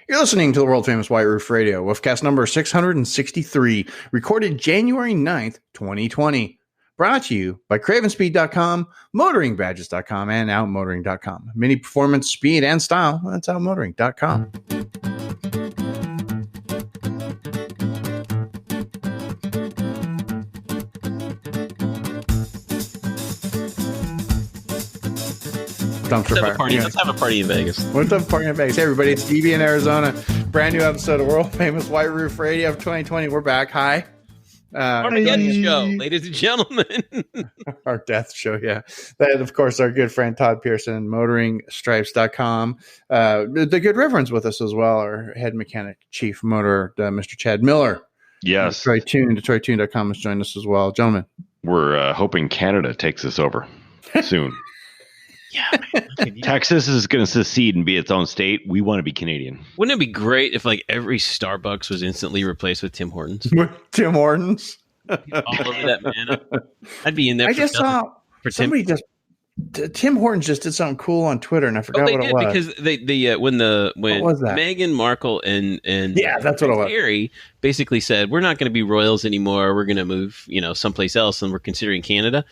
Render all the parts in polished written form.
You're listening to the world-famous White Roof Radio, WFCast number 663, recorded January 9th, 2020. Brought to you by CravenSpeed.com, MotoringBadges.com, and OutMotoring.com. Mini performance, speed, and style, that's OutMotoring.com. Let's have a party. Let's have a party in Vegas. Let's have a party in Vegas. Hey, everybody, it's DB in Arizona. Brand new episode of World Famous White Roof Radio of 2020. We're back. Hi. Our death show, ladies and gentlemen. Our death show, yeah. That, of course, our good friend Todd Pearson, motoringstripes.com. The good Reverend's with us as well, our head mechanic, chief motor, Mr. Chad Miller. Yes. DetroitTuned, DetroitTuned.com has joined us as well. Gentlemen. We're hoping Canada takes us over soon. Yeah, man. Texas is going to secede and be its own state. We want to be Canadian. Wouldn't it be great if like every Starbucks was instantly replaced with Tim Hortons? Tim Hortons? All over that, man. I'd be in there. I just saw somebody Tim Hortons just did something cool on Twitter, and I forgot what it was. Because they when Meghan Markle and that's what it was. Harry basically said we're not going to be royals anymore. We're going to move someplace else, and we're considering Canada.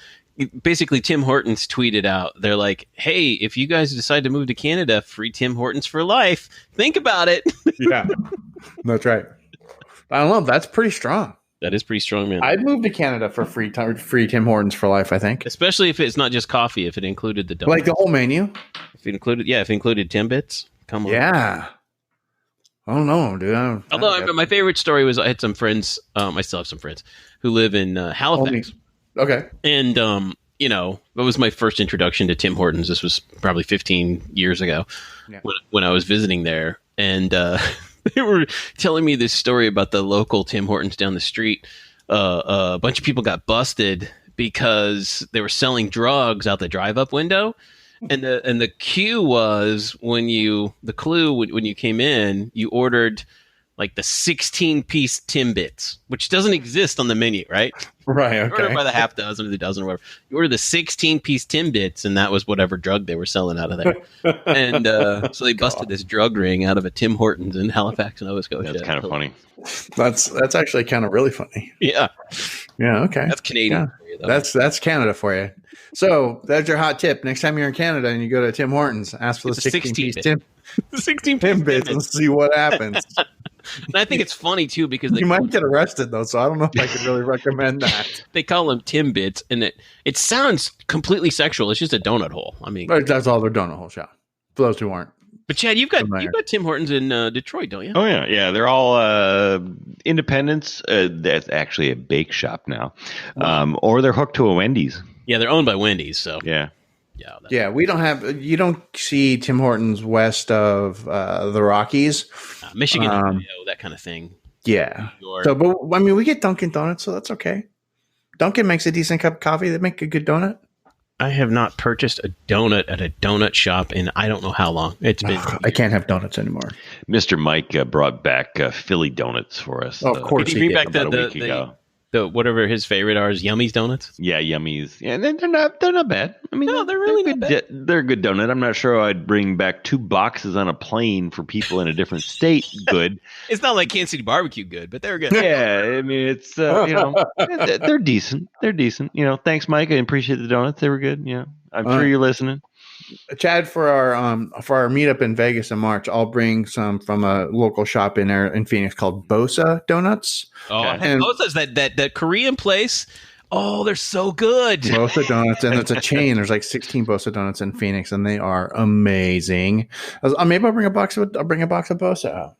Basically, Tim Hortons tweeted out, they're like, hey, if you guys decide to move to Canada, free Tim Hortons for life. Think about it. Yeah, that's right. I don't know. That's pretty strong. That is pretty strong, man. I'd move to Canada for free Tim Hortons for life, I think. Especially if it's not just coffee, if it included the donuts. Like the whole menu? If it included Timbits. Come on. Yeah. I don't know, dude. Although my favorite story was I had some friends, I still have some friends, who live in Halifax. Okay. And, that was my first introduction to Tim Hortons. This was probably 15 years ago when I was visiting there. And they were telling me this story about the local Tim Hortons down the street. A bunch of people got busted because they were selling drugs out the drive-up window. And the cue was when you came in, you ordered like the 16-piece Timbits, which doesn't exist on the menu, right? Right, okay. You order by the half dozen or the dozen or whatever. You order the 16-piece Timbits, and that was whatever drug they were selling out of there. And so they busted this drug ring out of a Tim Hortons in Halifax, Nova Scotia. That's kind of funny. That's actually kind of really funny. Yeah. Yeah, okay. That's Canadian for you, though. That's Canada for you. So that's your hot tip. Next time you're in Canada and you go to Tim Hortons, ask for the 16-piece Timbits and see what happens. And I think it's funny too because you might get arrested though, so I don't know if I could really recommend that. They call them Timbits, and it sounds completely sexual. It's just a donut hole. I mean, that's all their donut holes, yeah. For those who aren't. But Chad, you've got Tim Hortons in Detroit, don't you? Oh yeah. They're all independents. That's actually a bake shop now, or they're hooked to a Wendy's. Yeah, they're owned by Wendy's. So yeah. We don't have. You don't see Tim Hortons west of the Rockies, Michigan, that kind of thing. Yeah. So, but I mean, we get Dunkin' Donuts, so that's okay. Dunkin' makes a decent cup of coffee. They make a good donut. I have not purchased a donut at a donut shop in I don't know how long. It's been. I can't have donuts anymore. Mr. Mike brought back Philly donuts for us. Oh, of course, he bring back the whatever his favorite are is Yummy's donuts. Yeah, Yummy's. Yeah, they're not bad. I mean, no, they're really good. Not bad. They're a good donut. I'm not sure I'd bring back 2 boxes on a plane for people in a different state. Good. It's not like Kansas City barbecue good, but they're good. Yeah, I mean it's they're decent. They're decent. Thanks, Mike. I appreciate the donuts. They were good. Yeah, I'm sure you're listening. Chad, for our meetup in Vegas in March, I'll bring some from a local shop in Phoenix called Bosa Donuts. Oh, and Bosa's that Korean place. Oh, they're so good. Bosa Donuts, and it's a chain. There's like 16 Bosa Donuts in Phoenix, and they are amazing. Maybe I'll bring a box of Bosa out.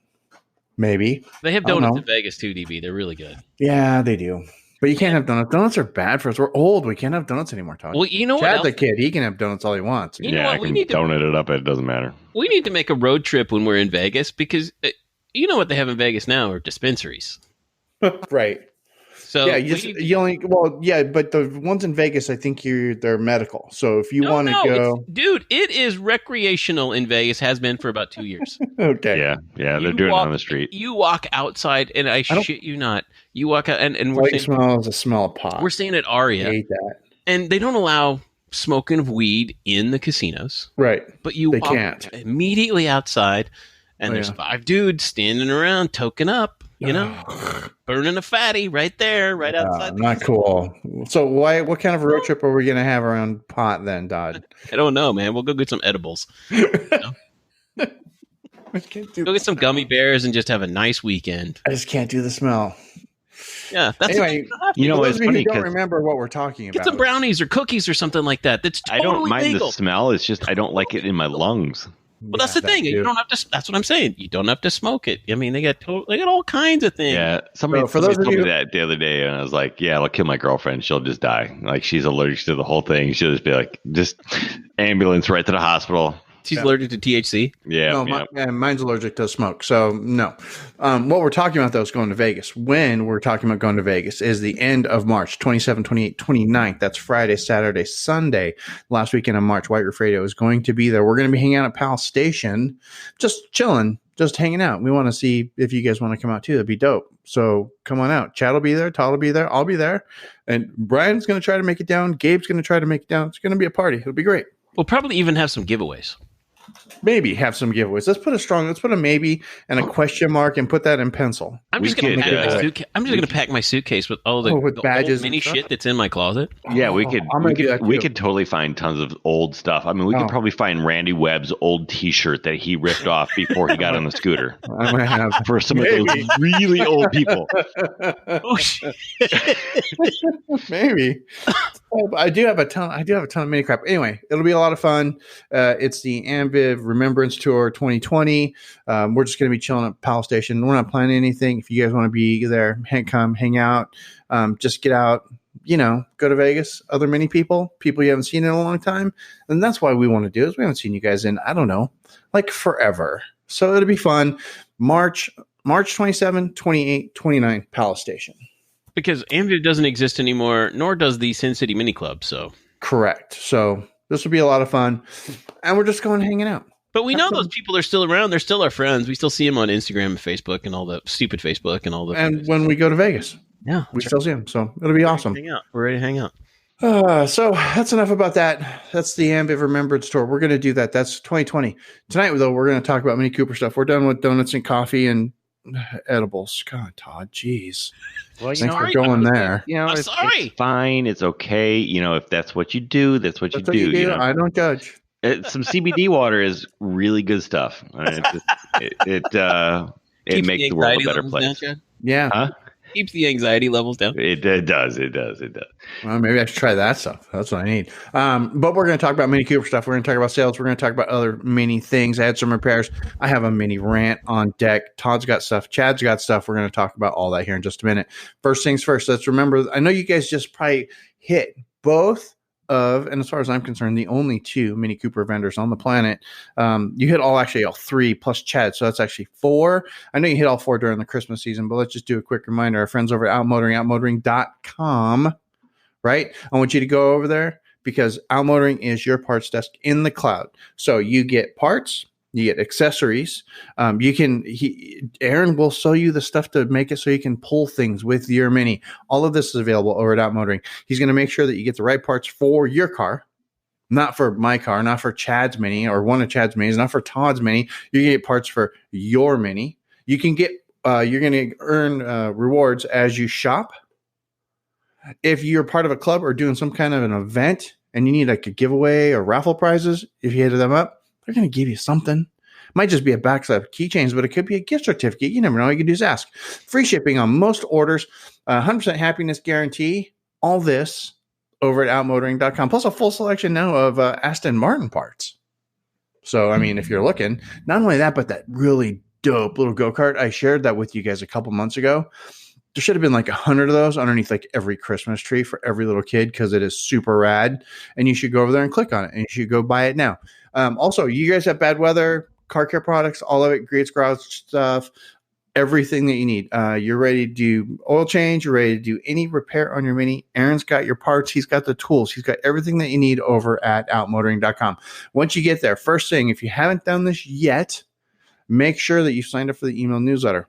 Maybe they have donuts in Vegas too, DB. They're really good. Yeah, they do. But you can't have donuts. Donuts are bad for us. We're old. We can't have donuts anymore, Todd. Well, you know what? Chad's a kid. He can have donuts all he wants. I can donut it up. It doesn't matter. We need to make a road trip when we're in Vegas because you know what they have in Vegas now are dispensaries. Right. So but the ones in Vegas, I think they're medical. So if you want to go, dude, it is recreational in Vegas. Has been for about 2 years. Okay. Yeah, they're doing it on the street. You walk outside, and I shit you not. You walk out, and we're smells a smell of pot. We're staying at Aria. I hate that. And they don't allow smoking of weed in the casinos. Right. But they can't. Immediately outside, And there's 5 dudes standing around toking up, burning a fatty right there, right outside. Not cool. So what kind of road trip are we going to have around pot then, Dodd? I don't know, man. We'll go get some edibles. Go get some gummy bears and just have a nice weekend. I just can't do the smell. Yeah, that's anyway. It's funny. Don't remember what we're talking about. Get some brownies or cookies or something like that. That's totally I don't mind legal. the smell. It's just I don't like it in my lungs. Well, that's the thing. You don't have to. That's what I'm saying. You don't have to smoke it. I mean, they got all kinds of things. Yeah, somebody told me that the other day, and I was like, "Yeah, I'll kill my girlfriend. She'll just die. Like she's allergic to the whole thing. She'll just be like, just ambulance right to the hospital." She's allergic to THC? Yeah. No, mine's allergic to smoke. So, no. What we're talking about, though, is going to Vegas. When we're talking about going to Vegas is the end of March, 27, 28, 29th. That's Friday, Saturday, Sunday. Last weekend of March, White Roof Radio is going to be there. We're going to be hanging out at Pal Station, just chilling, just hanging out. We want to see if you guys want to come out, too. That'd be dope. So, come on out. Chad will be there. Todd will be there. I'll be there. And Brian's going to try to make it down. Gabe's going to try to make it down. It's going to be a party. It'll be great. We'll probably even have some giveaways. Maybe have some giveaways. Let's put a maybe and a question mark and put that in pencil. I'm just going to pack my suitcase with all the badges, mini shit that's in my closet. Yeah, we could totally find tons of old stuff. I mean, we could probably find Randy Webb's old T-shirt that he ripped off before he got on the scooter. I'm gonna have for some of those really old people. Oh shit! Maybe. I do have a ton of mini crap. Anyway, it'll be a lot of fun. It's the AMVIV Remembrance Tour 2020. We're just going to be chilling at Pal Station. We're not planning anything. If you guys want to be there, come hang out. Just get out. Go to Vegas. Other mini people you haven't seen in a long time, and that's why we want to do it. We haven't seen you guys in, I don't know, like forever. So it'll be fun. March 27, 28, 29, Pal Station. Because AMVIV doesn't exist anymore, nor does the Sin City Mini Club. So correct. So this will be a lot of fun, and we're just going hanging out. But we know those people are still around. They're still our friends. We still see them on Instagram and Facebook and all the stupid Facebook and all the. And when we go to Vegas, we still see them. So it'll be awesome. We're ready to hang out. So that's enough about that. That's the AMVIV Remembrance Tour. We're going to do that. That's 2020. Tonight, though, we're going to talk about Mini Cooper stuff. We're done with donuts and coffee and edibles. God, Todd, jeez. Well, thanks for going there. It's fine. It's okay. If that's what you do, that's what you do. I don't judge. Some CBD water is really good stuff. It makes the world a better place. Down, yeah. Huh? Keeps the anxiety levels down. It does. Well, maybe I should try that stuff. That's what I need. But we're going to talk about Mini Cooper stuff. We're going to talk about sales. We're going to talk about other mini things. I had some repairs. I have a mini rant on deck. Todd's got stuff. Chad's got stuff. We're going to talk about all that here in just a minute. First things first, let's remember, I know you guys just probably hit both of, and as far as I'm concerned, the only 2 Mini Cooper vendors on the planet. You hit all 3 plus Chad, so that's actually 4. I know you hit all 4 during the Christmas season, but let's just do a quick reminder. Our friends over at outmotoring.com, right? I want you to go over there because Outmotoring is your parts desk in the cloud. So you get parts, you get accessories. Aaron will sell you the stuff to make it so you can pull things with your Mini. All of this is available over at Outmotoring. He's going to make sure that you get the right parts for your car, not for my car, not for Chad's Mini or one of Chad's Minis, not for Todd's Mini. You're going to get parts for your Mini. You can get, you're going to earn rewards as you shop. If you're part of a club or doing some kind of an event and you need like a giveaway or raffle prizes, if you hit them up, they're going to give you something. Might just be a backslap of keychains, but it could be a gift certificate. You never know. All you can do is ask. Free shipping on most orders, 100% happiness guarantee. All this over at outmotoring.com. Plus a full selection now of Aston Martin parts. So, I mean, if you're looking, not only that, but that really dope little go-kart. I shared that with you guys a couple months ago. There should have been like 100 of those underneath like every Christmas tree for every little kid because it is super rad. And you should go over there and click on it. And you should go buy it now. Also, you guys have bad weather, car care products, all of it, Great Garage stuff, everything that you need. You're ready to do oil change. You're ready to do any repair on your Mini. Aaron's got your parts. He's got the tools. He's got everything that you need over at outmotoring.com. Once you get there, first thing, if you haven't done this yet, make sure that you signed up for the email newsletter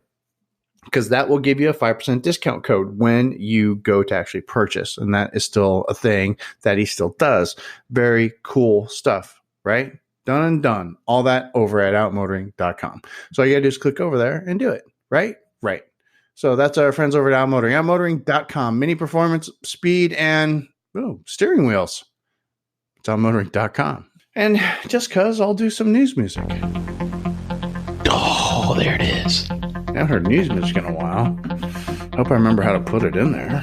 because that will give you a 5% discount code when you go to actually purchase. And that is still a thing that he still does. Very cool stuff. Right? Done and done. All that over at outmotoring.com. So all you got to do is click over there and do it. Right? Right. So that's our friends over at Outmotoring. Outmotoring.com. Mini performance, speed, and steering wheels. It's outmotoring.com. And just because, I'll do some news music. Oh, there it is. I haven't heard news music in a while. Hope I remember how to put it in there.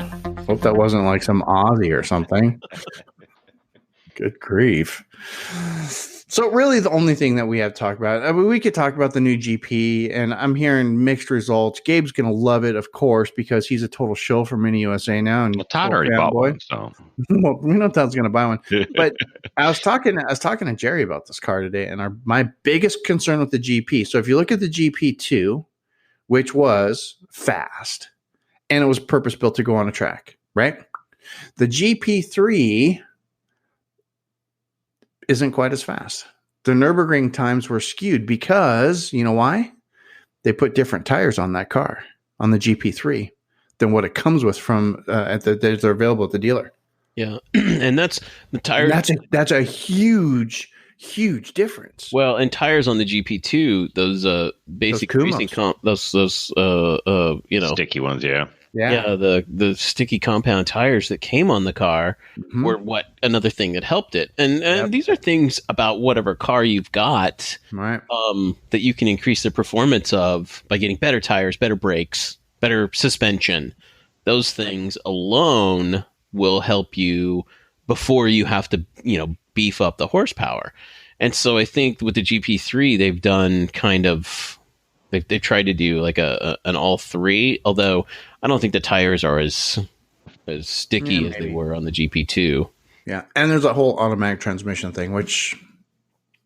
Hope that wasn't like some Aussie or something. Good grief. So really the only thing that we have to talk about, I mean, we could talk about the new GP, and I'm hearing mixed results. Gabe's going to love it, of course, because he's a total shill for Mini USA now. And Todd already bought one, so. Well, we know Todd's going to buy one. But I was talking to Jerry about this car today, and my biggest concern with the GP. So if you look at the GP2, which was fast, and it was purpose built to go on a track, right? The GP3 isn't quite as fast. The Nürburgring times were skewed because, you know why? They put different tires on that car, on the GP3, than what it comes with from that are available at the dealer. Yeah, and that's the tires. That's a huge difference. Well, and tires on the GP2, those basic racing those sticky ones, yeah. Yeah, the sticky compound tires that came on the car were another thing that helped it. And these are things about whatever car you've got, right? That you can increase the performance of by getting better tires, better brakes, better suspension. Those things alone will help you before you have to, beef up the horsepower. And so I think with the GP3, they've done kind of they've tried to do like an all three, although I don't think the tires are as sticky as they were on the GP2. Yeah, and there's a whole automatic transmission thing, which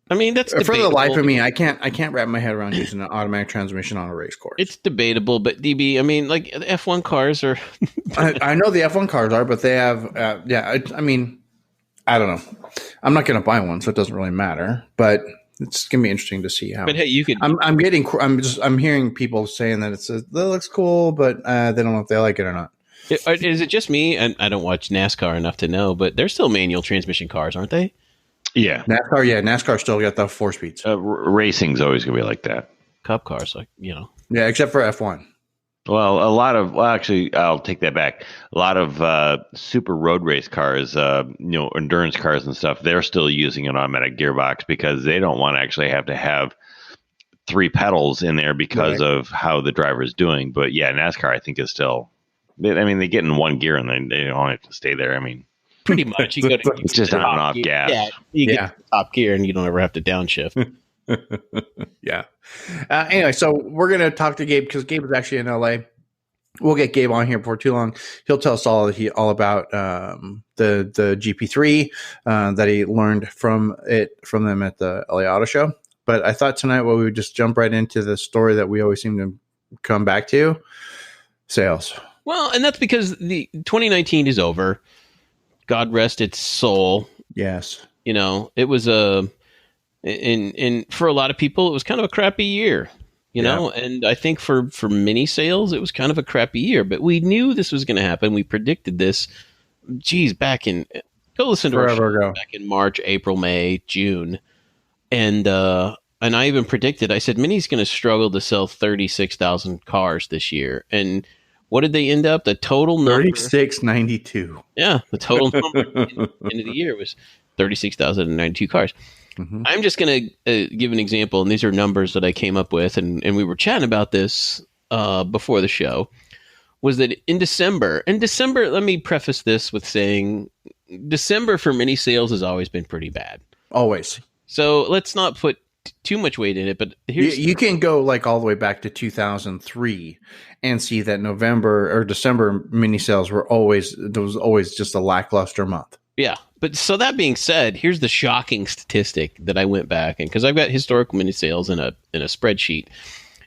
I mean, that's for debatable. the life of me, I can't wrap my head around using an automatic transmission on a race course. It's debatable, but DB, I mean, like the F1 cars are. I know the F1 cars are, but they have. I mean, I don't know. I'm not going to buy one, so it doesn't really matter. But it's going to be interesting to see how. But hey, you could. I'm hearing people saying that that looks cool, but they don't know if they like it or not. Is it just me? And I don't watch NASCAR enough to know, but they're still manual transmission cars, aren't they? Yeah. NASCAR still got the 4-speeds. Racing's always going to be like that. Cup cars, Yeah, except for F1. Well, actually, I'll take that back. A lot of super road race cars, endurance cars and stuff, they're still using an automatic gearbox because they don't want to actually have to have 3 pedals in there because of how the driver is doing. But yeah, NASCAR, I think, is still, they get in one gear and they don't have to stay there. I mean, pretty much. You go to it's just on and off gas. Yeah, you get to top gear and you don't ever have to downshift. Yeah. Anyway, so we're going to talk to Gabe because Gabe is actually in LA. We'll get Gabe on here before too long. He'll tell us all about the GP3 that he learned from them at the LA Auto Show. But I thought tonight we would just jump right into the story that we always seem to come back to: sales. Well, and that's because the 2019 is over. God rest its soul. Yes. It was and for a lot of people, it was kind of a crappy year, and I think for mini sales, it was kind of a crappy year, but we knew this was going to happen. We predicted this, go listen to our show back in March, April, May, June. And I even predicted, I said, Mini's going to struggle to sell 36,000 cars this year. And what did they end up? The total number 3692. Yeah, the total number at the end of the year was 36,092 cars. Mm-hmm. I'm just going to give an example, and these are numbers that I came up with, and we were chatting about this before the show, was that in December, let me preface this with saying December for mini sales has always been pretty bad. Always. So let's not put too much weight in it, but you can go like all the way back to 2003 and see that November or December mini sales were always just a lackluster month. Yeah. But so that being said, here's the shocking statistic that I went back and because I've got historical mini sales in a spreadsheet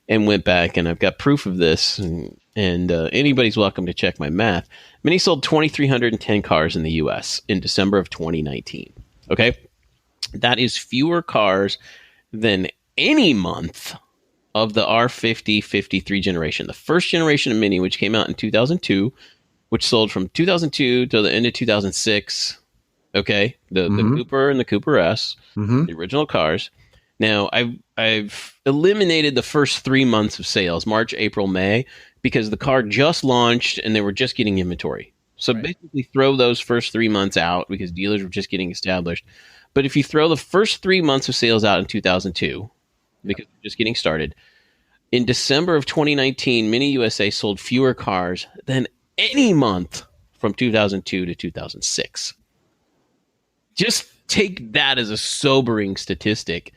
and went back and I've got proof of this and anybody's welcome to check my math. Mini sold 2,310 cars in the US in December of 2019. Okay. That is fewer cars than any month of the R50 53 generation. The first generation of Mini, which came out in 2002, which sold from 2002 to the end of 2006. Okay, the Cooper and the Cooper S, Mm-hmm. the original cars. Now I've eliminated the first 3 months of sales, March, April, May, because the car just launched and they were just getting inventory. So basically, throw those first 3 months out because dealers were just getting established. But if you throw the first 3 months of sales out in 2002, because they're just getting started, in December of 2019, Mini USA sold fewer cars than any month from 2002 to 2006. Just take that as a sobering statistic.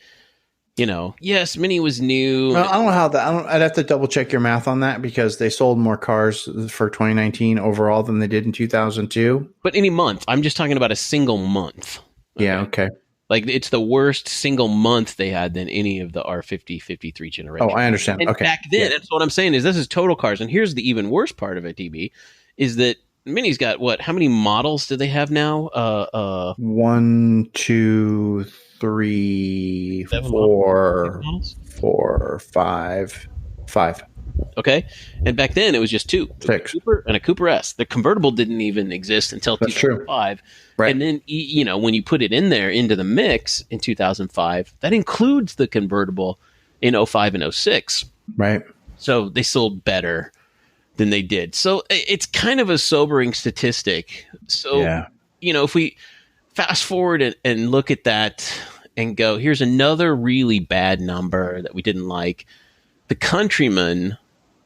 Yes, Mini was new. Well, I don't know how that. I'd have to double check your math on that because they sold more cars for 2019 overall than they did in 2002. But any month, I'm just talking about a single month. Okay? Yeah. Okay. Like it's the worst single month they had than any of the R50, 53 generation. Oh, I understand. And okay. Back then, that's what I'm saying is this is total cars. And here's the even worse part of it, DB, is that Mini's got what? How many models do they have now? 1, 2, 3, 4, 5. Okay, and back then it was just 2, 6, a Cooper and a Cooper S. The convertible didn't even exist until 2005. Right. And then when you put it in there into the mix in 2005, that includes the convertible in 05 and 06. Right. So they sold better than they did. So it's kind of a sobering statistic. So if we fast forward and look at that and go, here's another really bad number that we didn't like. The Countryman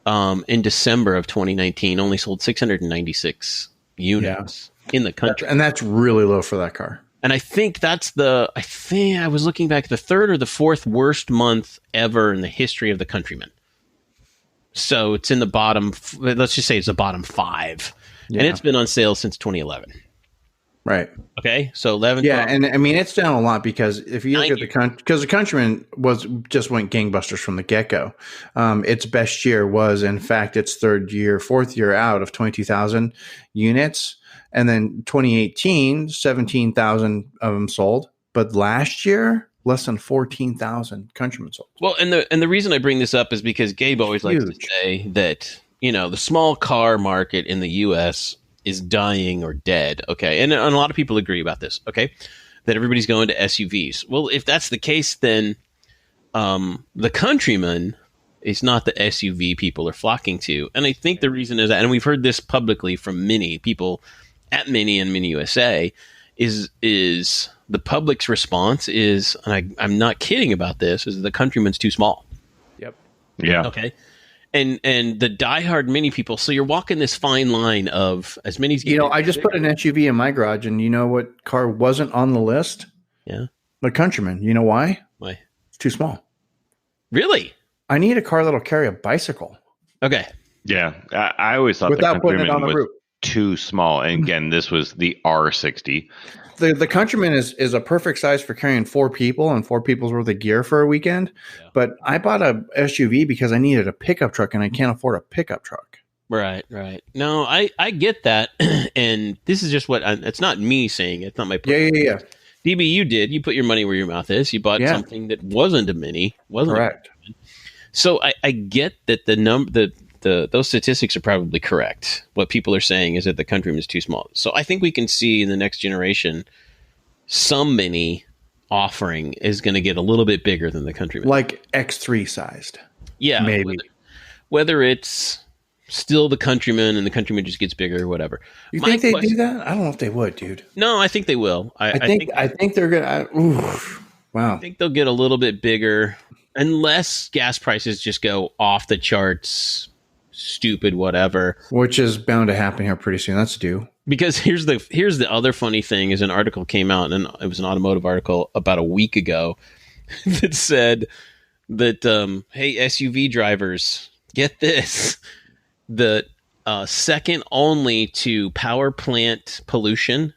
in December of 2019 only sold 696 units in the country. And that's really low for that car. And I think I was looking back, the third or the fourth worst month ever in the history of the Countryman. So it's in the bottom, let's just say it's the bottom 5. Yeah. And it's been on sale since 2011. Right. Okay. So 11. Yeah. And I mean, it's down a lot because if you look at because the Countryman just went gangbusters from the get go. Its best year was, in fact, its fourth year out of 22,000 units. And then 2018, 17,000 of them sold. But last year, less than 14,000 Countrymen sold. Well, and the reason I bring this up is because Gabe always likes to say that, the small car market in the U.S. is dying or dead. Okay. And a lot of people agree about this. Okay. That everybody's going to SUVs. Well, if that's the case, then the Countryman is not the SUV people are flocking to. And I think the reason is that, and we've heard this publicly from many people at Mini and Mini USA, is the public's response is, and I'm not kidding about this, is the Countryman's too small. Yep. Yeah. Okay. And the diehard Mini people, so you're walking this fine line of as many as I just put an SUV in my garage, and you know what car wasn't on the list? Yeah. The Countryman. You know why? Why? It's too small. Really? I need a car that'll carry a bicycle. Okay. Yeah. I always thought without putting it on the roof. Too small. And again, this was the R60. The Countryman is a perfect size for carrying 4 people and 4 people's worth of gear for a weekend. Yeah. But I bought a SUV because I needed a pickup truck and I can't afford a pickup truck. Right. No, I get that. And this is just it's not me saying it. It's not my point. Yeah. DB, you put your money where your mouth is. You bought something that wasn't a Mini. Correct. So I get that those statistics are probably correct. What people are saying is that the Countryman is too small. So I think we can see in the next generation, some Mini offering is going to get a little bit bigger than the Countryman. Like X3 sized. Yeah. Maybe. Whether it's still the Countryman and the Countryman just gets bigger or whatever. You think they do that? I don't know if they would, dude. No, I think they will. I think they're going to. Wow. I think they'll get a little bit bigger unless gas prices just go off the charts. Stupid, whatever, which is bound to happen here pretty soon. That's due. Because here's the other funny thing is an article came out, and it was an automotive article about a week ago that said that hey, SUV drivers, get this, the second only to power plant pollution,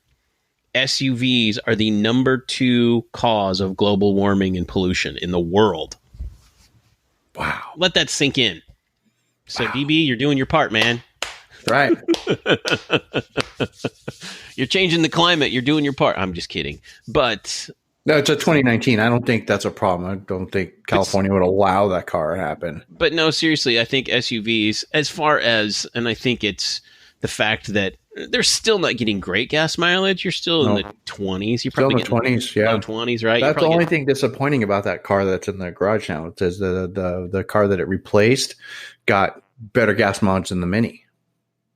SUVs are the number 2 cause of global warming and pollution in the world. Wow, let that sink in. So, wow. DB, you're doing your part, man. Right. You're changing the climate. You're doing your part. I'm just kidding. But no, it's a 2019. I don't think that's a problem. I don't think California would allow that car to happen. But no, seriously, I think SUVs, as far as, and I think it's the fact that they're still not getting great gas mileage. You're still in the 20s. You're probably still in the 20s, yeah. Low 20s, right? That's the only thing disappointing about that car that's in the garage now. It says the car that it replaced got better gas mileage than the Mini.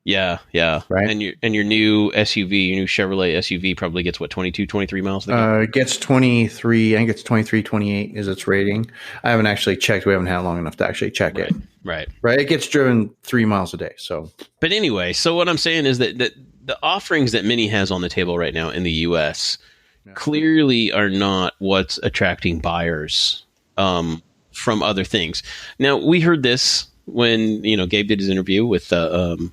Yeah. Right. And your new SUV, your new Chevrolet SUV probably gets 22, 23 miles. It gets 23. I think it's 23, 28 is its rating. I haven't actually checked. We haven't had long enough to actually check it. Right. It gets driven 3 miles a day. So, but anyway, so what I'm saying is that the offerings that Mini has on the table right now in the U.S. clearly are not what's attracting buyers from other things. Now, we heard this when Gabe did his interview with the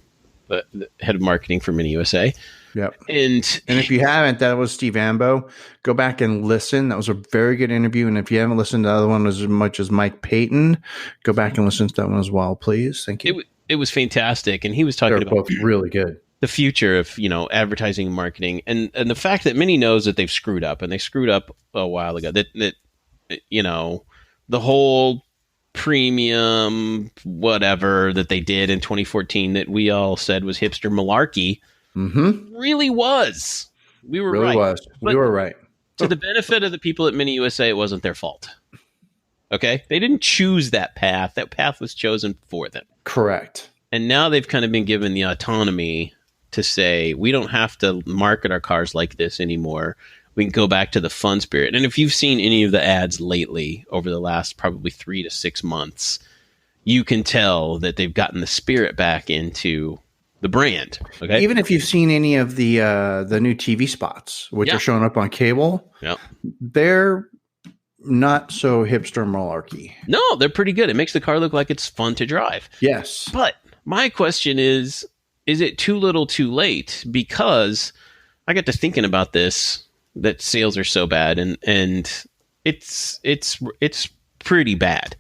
head of marketing for Mini USA. Yep. And if you haven't, that was Steve Ambo. Go back and listen. That was a very good interview. And if you haven't listened to the other one as much as Mike Payton, go back and listen to that one as well, please. Thank you. It was fantastic. And he was talking about both really good. The future of, advertising and marketing, and the fact that Mini knows that they've screwed up, and they screwed up a while ago. That the whole premium whatever that they did in 2014 that we all said was hipster malarkey really was. We were right. We were right. To the benefit of the people at Mini USA, it wasn't their fault. Okay? They didn't choose that path. That path was chosen for them. Correct. And now they've kind of been given the autonomy to say, we don't have to market our cars like this anymore. We can go back to the fun spirit. And if you've seen any of the ads lately over the last probably 3 to 6 months, you can tell that they've gotten the spirit back into the brand. Okay. Even if you've seen any of the new TV spots, which are showing up on cable, they're not so hipster malarkey. No, they're pretty good. It makes the car look like it's fun to drive. Yes. But my question is it too little too late? Because I got to thinking about this, that sales are so bad, and it's pretty bad.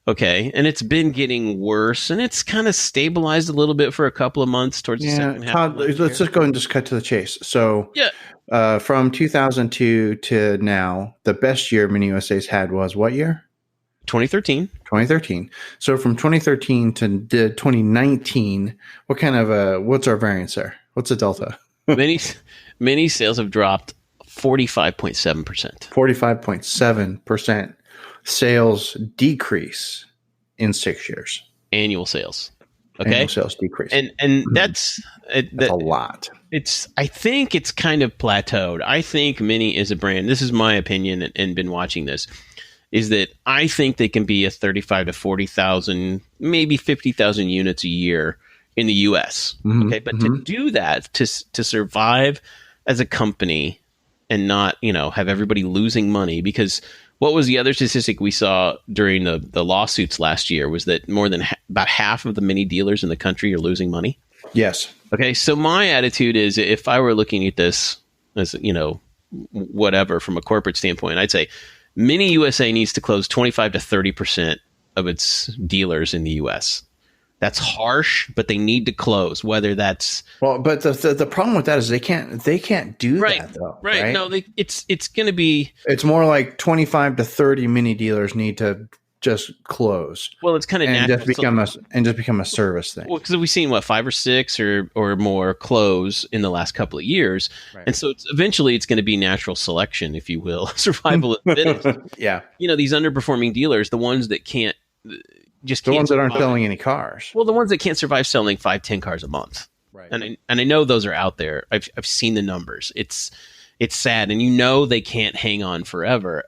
Okay. And it's been getting worse, and it's kind of stabilized a little bit for a couple of months towards the second half. Todd, let's just go and just cut to the chase. So from 2002 to now, the best year Mini USA's had was what year? 2013. 2013. So from 2013 to 2019, what kind of what's our variance there? What's the delta? Mini sales have dropped 45.7%. 45.7% sales decrease in 6 years. Annual sales. Okay. Annual sales decrease. And that's a lot. I think it's kind of plateaued. I think Mini is a brand. This is my opinion, and been watching this, is that I think they can be a 35 to 40,000, maybe 50,000 units a year in the US. Okay. But to do that, to survive as a company and not, have everybody losing money, because what was the other statistic we saw during the lawsuits last year was that more than about half of the Mini dealers in the country are losing money. Yes. Okay. So my attitude is, if I were looking at this as, whatever from a corporate standpoint, I'd say Mini USA needs to close 25 to 30% of its dealers in the US. That's harsh, but they need to close. Whether that's but the problem with that is they can't do that though. Right? No, it's going to be. It's more like 25 to 30 Mini dealers need to just close. Well, it's kind of natural. Just become a service thing. Well, because we've seen 5 or 6 or more close in the last couple of years, and so eventually it's going to be natural selection, if you will, survival of the fittest. Yeah. These underperforming dealers, the ones that can't. Just the ones that aren't selling any cars. Well, the ones that can't survive selling 5-10 cars a month. Right. And I know those are out there. I've seen the numbers. It's sad, and they can't hang on forever.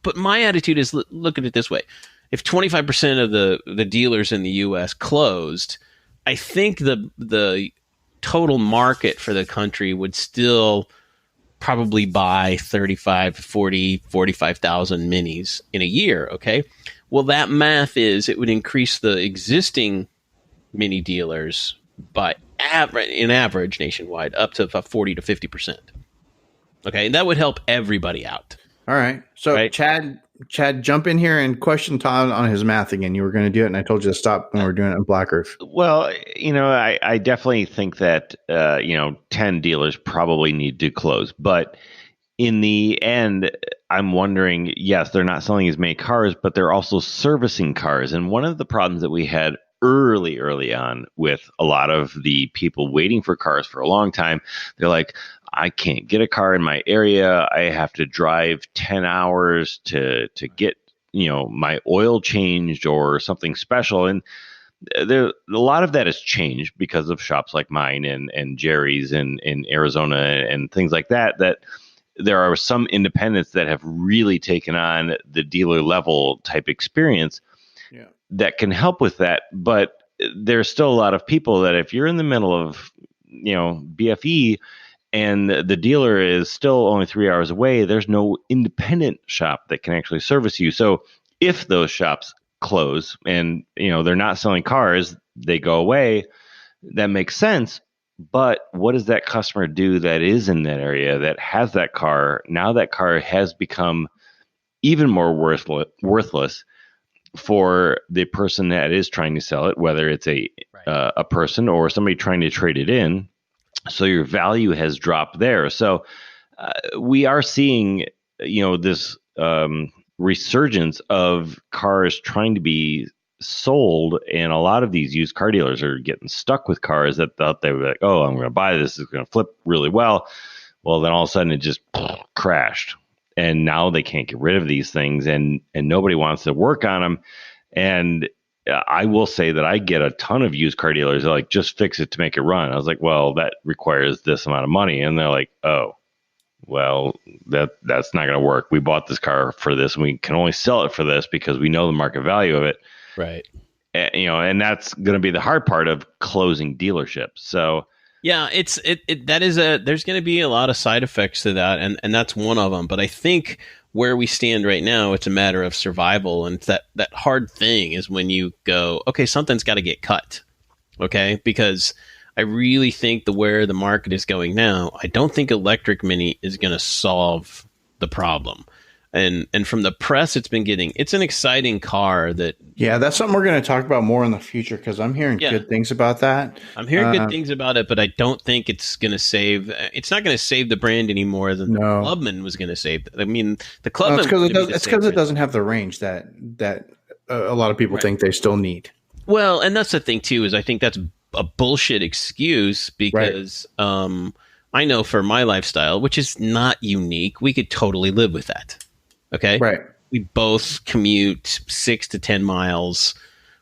But my attitude is, look at it this way: if 25% of the dealers in the U.S. closed, I think the total market for the country would still probably buy 35, 40, 45,000 Minis in a year. Okay. Well, that math is it would increase the existing Mini dealers by average nationwide up to about 40 to 50%. Okay, and that would help everybody out. All right. So, right? Chad, jump in here and question Todd on his math again. You were going to do it, and I told you to stop when we were doing it in Black Roof. Well, I definitely think that 10 dealers probably need to close, but in the end, I'm wondering, yes, they're not selling as many cars, but they're also servicing cars. And one of the problems that we had early on with a lot of the people waiting for cars for a long time. They're like, I can't get a car in my area. I have to drive 10 hours to get, my oil changed or something special. And there, a lot of that has changed because of shops like mine and Jerry's in Arizona and things like that, that there are some independents that have really taken on the dealer level type experience that can help with that. But there's still a lot of people that if you're in the middle of, BFE and the dealer is still only 3 hours away, there's no independent shop that can actually service you. So if those shops close and, they're not selling cars, they go away, that makes sense. But what does that customer do that is in that area that has that car? Now that car has become even more worthless for the person that is trying to sell it, whether it's a person or somebody trying to trade it in. So your value has dropped there. So we are seeing, this resurgence of cars trying to be sold, and a lot of these used car dealers are getting stuck with cars that thought they were like, oh, I'm going to buy this, it's going to flip really well. Well, then all of a sudden it just crashed, and now they can't get rid of these things, and nobody wants to work on them. And I will say that I get a ton of used car dealers that are like, just fix it to make it run. I was like, well, that requires this amount of money, and they're like, oh, well, that's not going to work. We bought this car for this, and we can only sell it for this because we know the market value of it. Right. And that's going to be the hard part of closing dealerships. So yeah, there's going to be a lot of side effects to that. And that's one of them. But I think where we stand right now, it's a matter of survival. And that hard thing is when you go, okay, something's got to get cut. Okay. Because I really think where the market is going now, I don't think electric Mini is going to solve the problem. And from the press it's been getting, it's an exciting car that... Yeah, that's something we're going to talk about more in the future because I'm hearing good things about that. I'm hearing good things about it, but I don't think it's going to save... It's not going to save the brand any more than the Clubman was going to save. I mean, the Clubman... It's because it doesn't have the range that a lot of people think they still need. Well, and that's the thing, too, is I think that's a bullshit excuse because... I know for my lifestyle, which is not unique, we could totally live with that. Okay. Right. We both commute 6 to 10 miles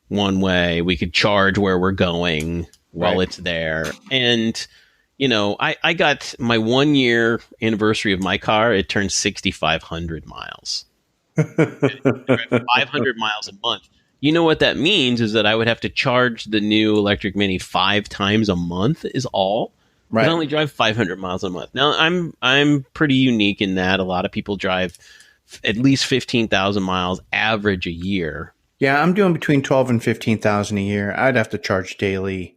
one way. We could charge where we're going while it's there. And, I got my 1 year anniversary of my car. It turned 6,500 miles. 500 miles a month. You know what that means is that I would have to charge the new electric Mini 5 times a month is all. Right. I only drive 500 miles a month. Now I'm pretty unique in that a lot of people drive at least 15,000 miles average a year. Yeah, I'm doing between 12 and 15,000 a year. I'd have to charge daily.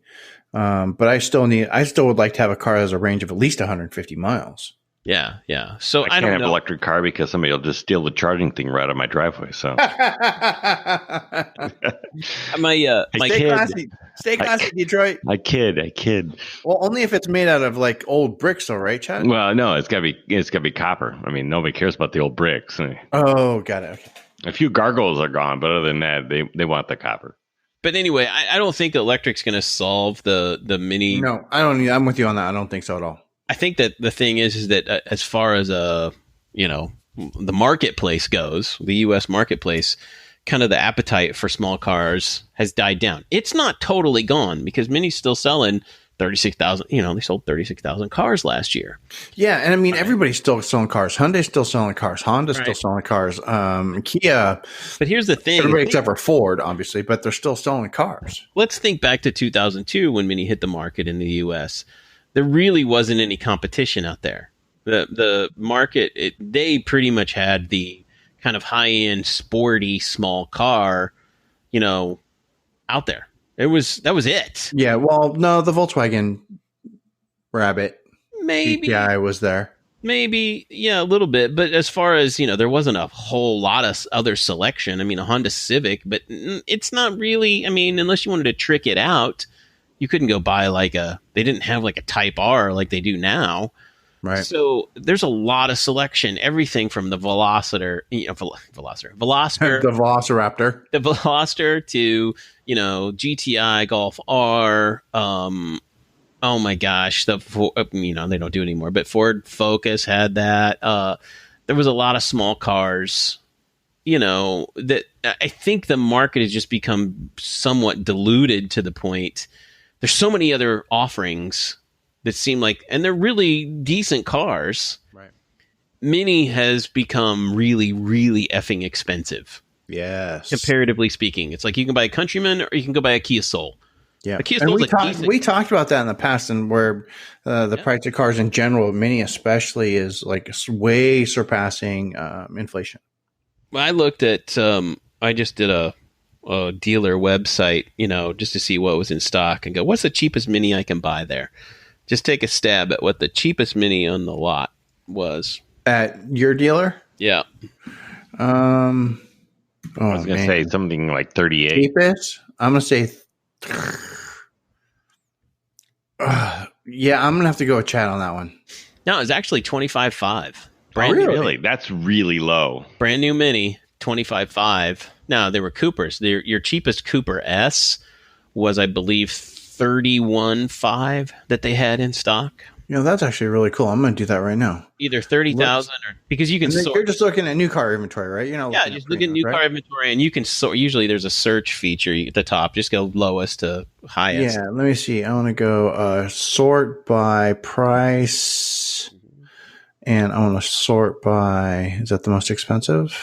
But I still would like to have a car that has a range of at least 150 miles. Yeah, yeah. So I can't have an electric car because somebody will just steal the charging thing right out of my driveway. So Stay classy, Detroit. I kid. Well, only if it's made out of like old bricks, though, right, Chad? Well, no, it's gotta be copper. I mean, nobody cares about the old bricks. Oh, got it. Okay. A few gargoyles are gone, but other than that, they want the copper. But anyway, I don't think electric's going to solve the Mini. No, I don't. I'm with you on that. I don't think so at all. I think that the thing is that as far as the marketplace goes, the U.S. marketplace, kind of the appetite for small cars has died down. It's not totally gone because Mini's still selling 36,000. They sold 36,000 cars last year. Yeah, and I mean everybody's still selling cars. Hyundai's still selling cars. Honda's still selling cars. Kia. But here's the thing: everybody except for Ford, obviously, but they're still selling cars. Let's think back to 2002 when Mini hit the market in the U.S. There really wasn't any competition out there. The market, they pretty much had the kind of high-end, sporty, small car, out there. That was it. Yeah, well, no, the Volkswagen Rabbit, maybe GTI was there. Maybe, yeah, a little bit. But as far as, there wasn't a whole lot of other selection. I mean, a Honda Civic, but it's not really, unless you wanted to trick it out, you couldn't go buy they didn't have like a Type R like they do now. Right. So there's a lot of selection. Everything from the Veloster, Veloster, The Velociraptor. the Veloster to GTI Golf R. Oh my gosh, they don't do it anymore. But Ford Focus had that. There was a lot of small cars. That I think the market has just become somewhat diluted to the point. There's so many other offerings that seem like, and they're really decent cars. Right. Mini has become really, really effing expensive. Yes. Comparatively speaking, it's like you can buy a Countryman or you can go buy a Kia Soul. Yeah. A Kia And Soul's we talked about that in the past, and where the price of cars in general, Mini especially, is like way surpassing inflation. I looked at, I just did a dealer website, just to see what was in stock and go, what's the cheapest Mini I can buy there? Just take a stab at what the cheapest Mini on the lot was. At your dealer? Yeah. I was going to say something like 38. Cheapest? I'm going to say... yeah, I'm going to have to go with Chad on that one. No, it's actually 25.5. Really? That's really low. Brand new Mini, 25.5. Now, they were Coopers. Your cheapest Cooper S was, I believe, 31.5 that they had in stock. That's actually really cool. I'm going to do that right now. Either 30,000 or because you can sort. You're just looking at new car inventory, right? Just look at new car inventory, and you can sort. Usually, there's a search feature at the top. Just go lowest to highest. Yeah, let me see. I want to go sort by price, and I want to sort by. Is that the most expensive?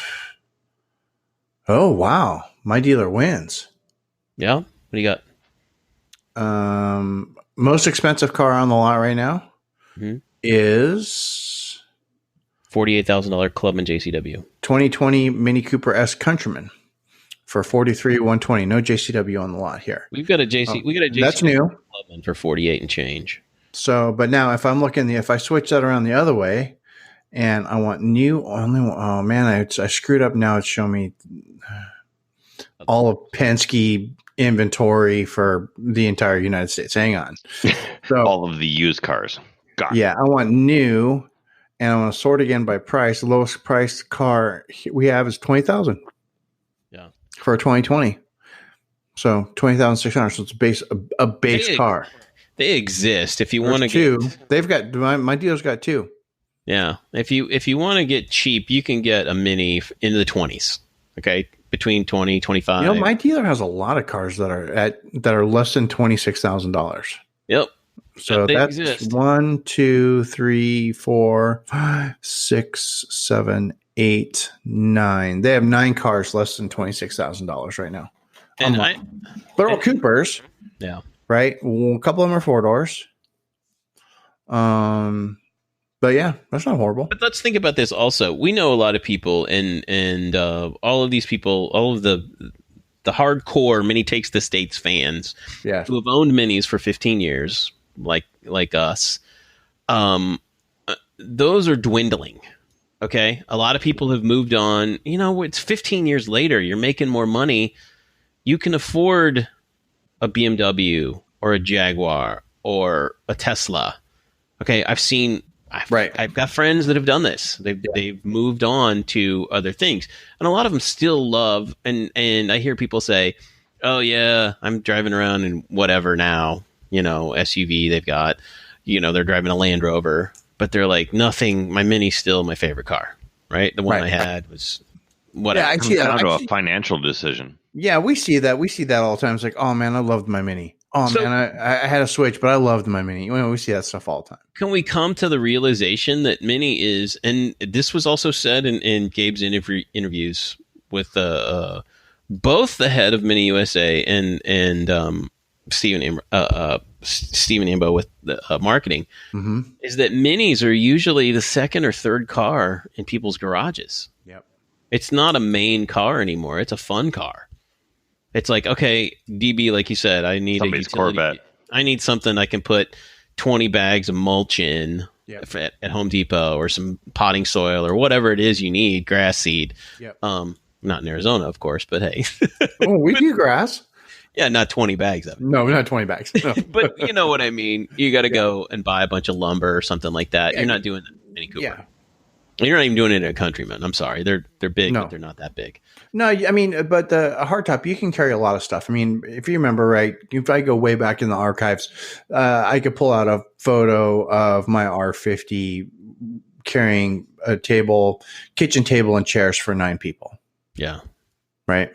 Oh wow, my dealer wins. Yeah, what do you got? Most expensive car on the lot right now is $48,000 Clubman JCW 2020 Mini Cooper S Countryman for $43,120. No JCW on the lot here. We got a JCW. That's new. Clubman for 48 and change. So, but now if I'm looking, if I switch that around the other way, and I want new only. Oh man, I screwed up. Now it's showing me all of Penske inventory for the entire United States. Hang on. So all of the used cars. Got yeah, I want new, and I want to sort again by price. The lowest priced car we have is $20,000. Yeah, for 2020. So 20,600. So it's a base car. They exist if you want to get. They've got my dealer's got two. Yeah, if you want to get cheap, you can get a Mini in the 20s. Okay, between 20, 25. My dealer has a lot of cars that are less than $26,000. Yep. So that's exist. 1, 2, 3, 4, 5, 6, 7, 8, 9. They have 9 cars less than $26,000 right now. And they're all Coopers. Yeah. Right. Well, a couple of them are 4-doors. But yeah, that's not horrible. But let's think about this also. We know a lot of people, and all of these people, all of the hardcore Mini Takes the States fans, who have owned Minis for 15 years, like us. Those are dwindling. Okay, a lot of people have moved on. It's 15 years later. You're making more money. You can afford a BMW or a Jaguar or a Tesla. Okay, I've got friends that have done this. They've moved on to other things, and a lot of them still love. And I hear people say, "Oh yeah, I'm driving around in whatever now, SUV they've got. They're driving a Land Rover, but they're like nothing. My Mini's still my favorite car, right? The one I had was whatever." Yeah, I see that. Down to a financial decision. Yeah, we see that. We see that all the time. It's like, oh man, I loved my Mini. Oh man, I had a Switch, but I loved my Mini. We see that stuff all the time. Can we come to the realization that Mini is, and this was also said in Gabe's interviews with both the head of Mini USA and Stephen Imbo with the marketing, is that Minis are usually the second or third car in people's garages. Yep, it's not a main car anymore; it's a fun car. It's like, okay, DB, like you said, I need somebody's a utility. Corvette. I need something I can put 20 bags of mulch in at Home Depot, or some potting soil, or whatever it is you need, grass seed. Yep. Not in Arizona, of course, but hey. Oh, we do grass. Yeah, not 20 bags of it. No, not 20 bags. No. But you know what I mean. You got to go and buy a bunch of lumber or something like that. You're not doing that in a Mini Cooper. Yeah. You're not even doing it in a Countryman. I'm sorry. They're big, No. but they're not that big. No, I mean, but a hardtop, you can carry a lot of stuff. I mean, if you remember right, if I go way back in the archives, I could pull out a photo of my R50 carrying a kitchen table and chairs for 9 people. Yeah. Right.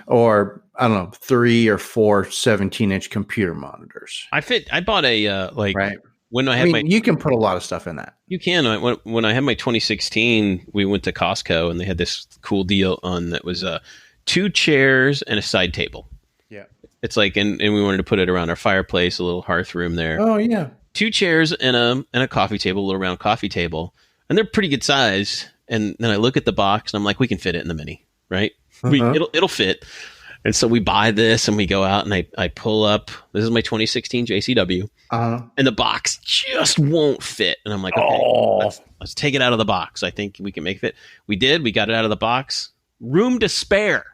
Or I don't know, 3 or 4 17-inch computer monitors. I bought a right. When I had you can put a lot of stuff in that. You can. When I had my 2016, we went to Costco and they had this cool deal on that was 2 chairs and a side table. Yeah. It's like, and we wanted to put it around our fireplace, a little hearth room there. Oh yeah. 2 chairs and a coffee table, a little round coffee table, and they're pretty good size. And then I look at the box and I'm like, we can fit it in the Mini, right? It'll fit. And so we buy this and we go out and I pull up. This is my 2016 JCW. And the box just won't fit. And I'm like, okay, let's take it out of the box. I think we can make it fit. We did. We got it out of the box. Room to spare.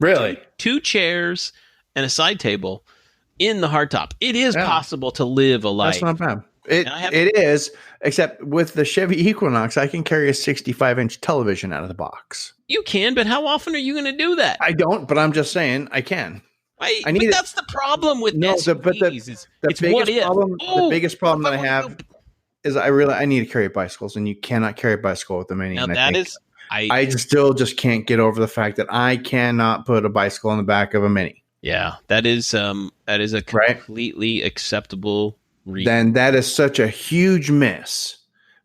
Really? 2 chairs and a side table in the hardtop. It is possible to live a life. That's not bad. It is, except with the Chevy Equinox, I can carry a 65-inch television out of the box. You can, but how often are you going to do that? I don't, but I'm just saying I can. That's the problem with SUVs. The biggest problem that I have is I need to carry bicycles, and you cannot carry a bicycle with the Mini. Now I still just can't get over the fact that I cannot put a bicycle in the back of a Mini. Yeah, that is a completely acceptable reason. Then that is such a huge miss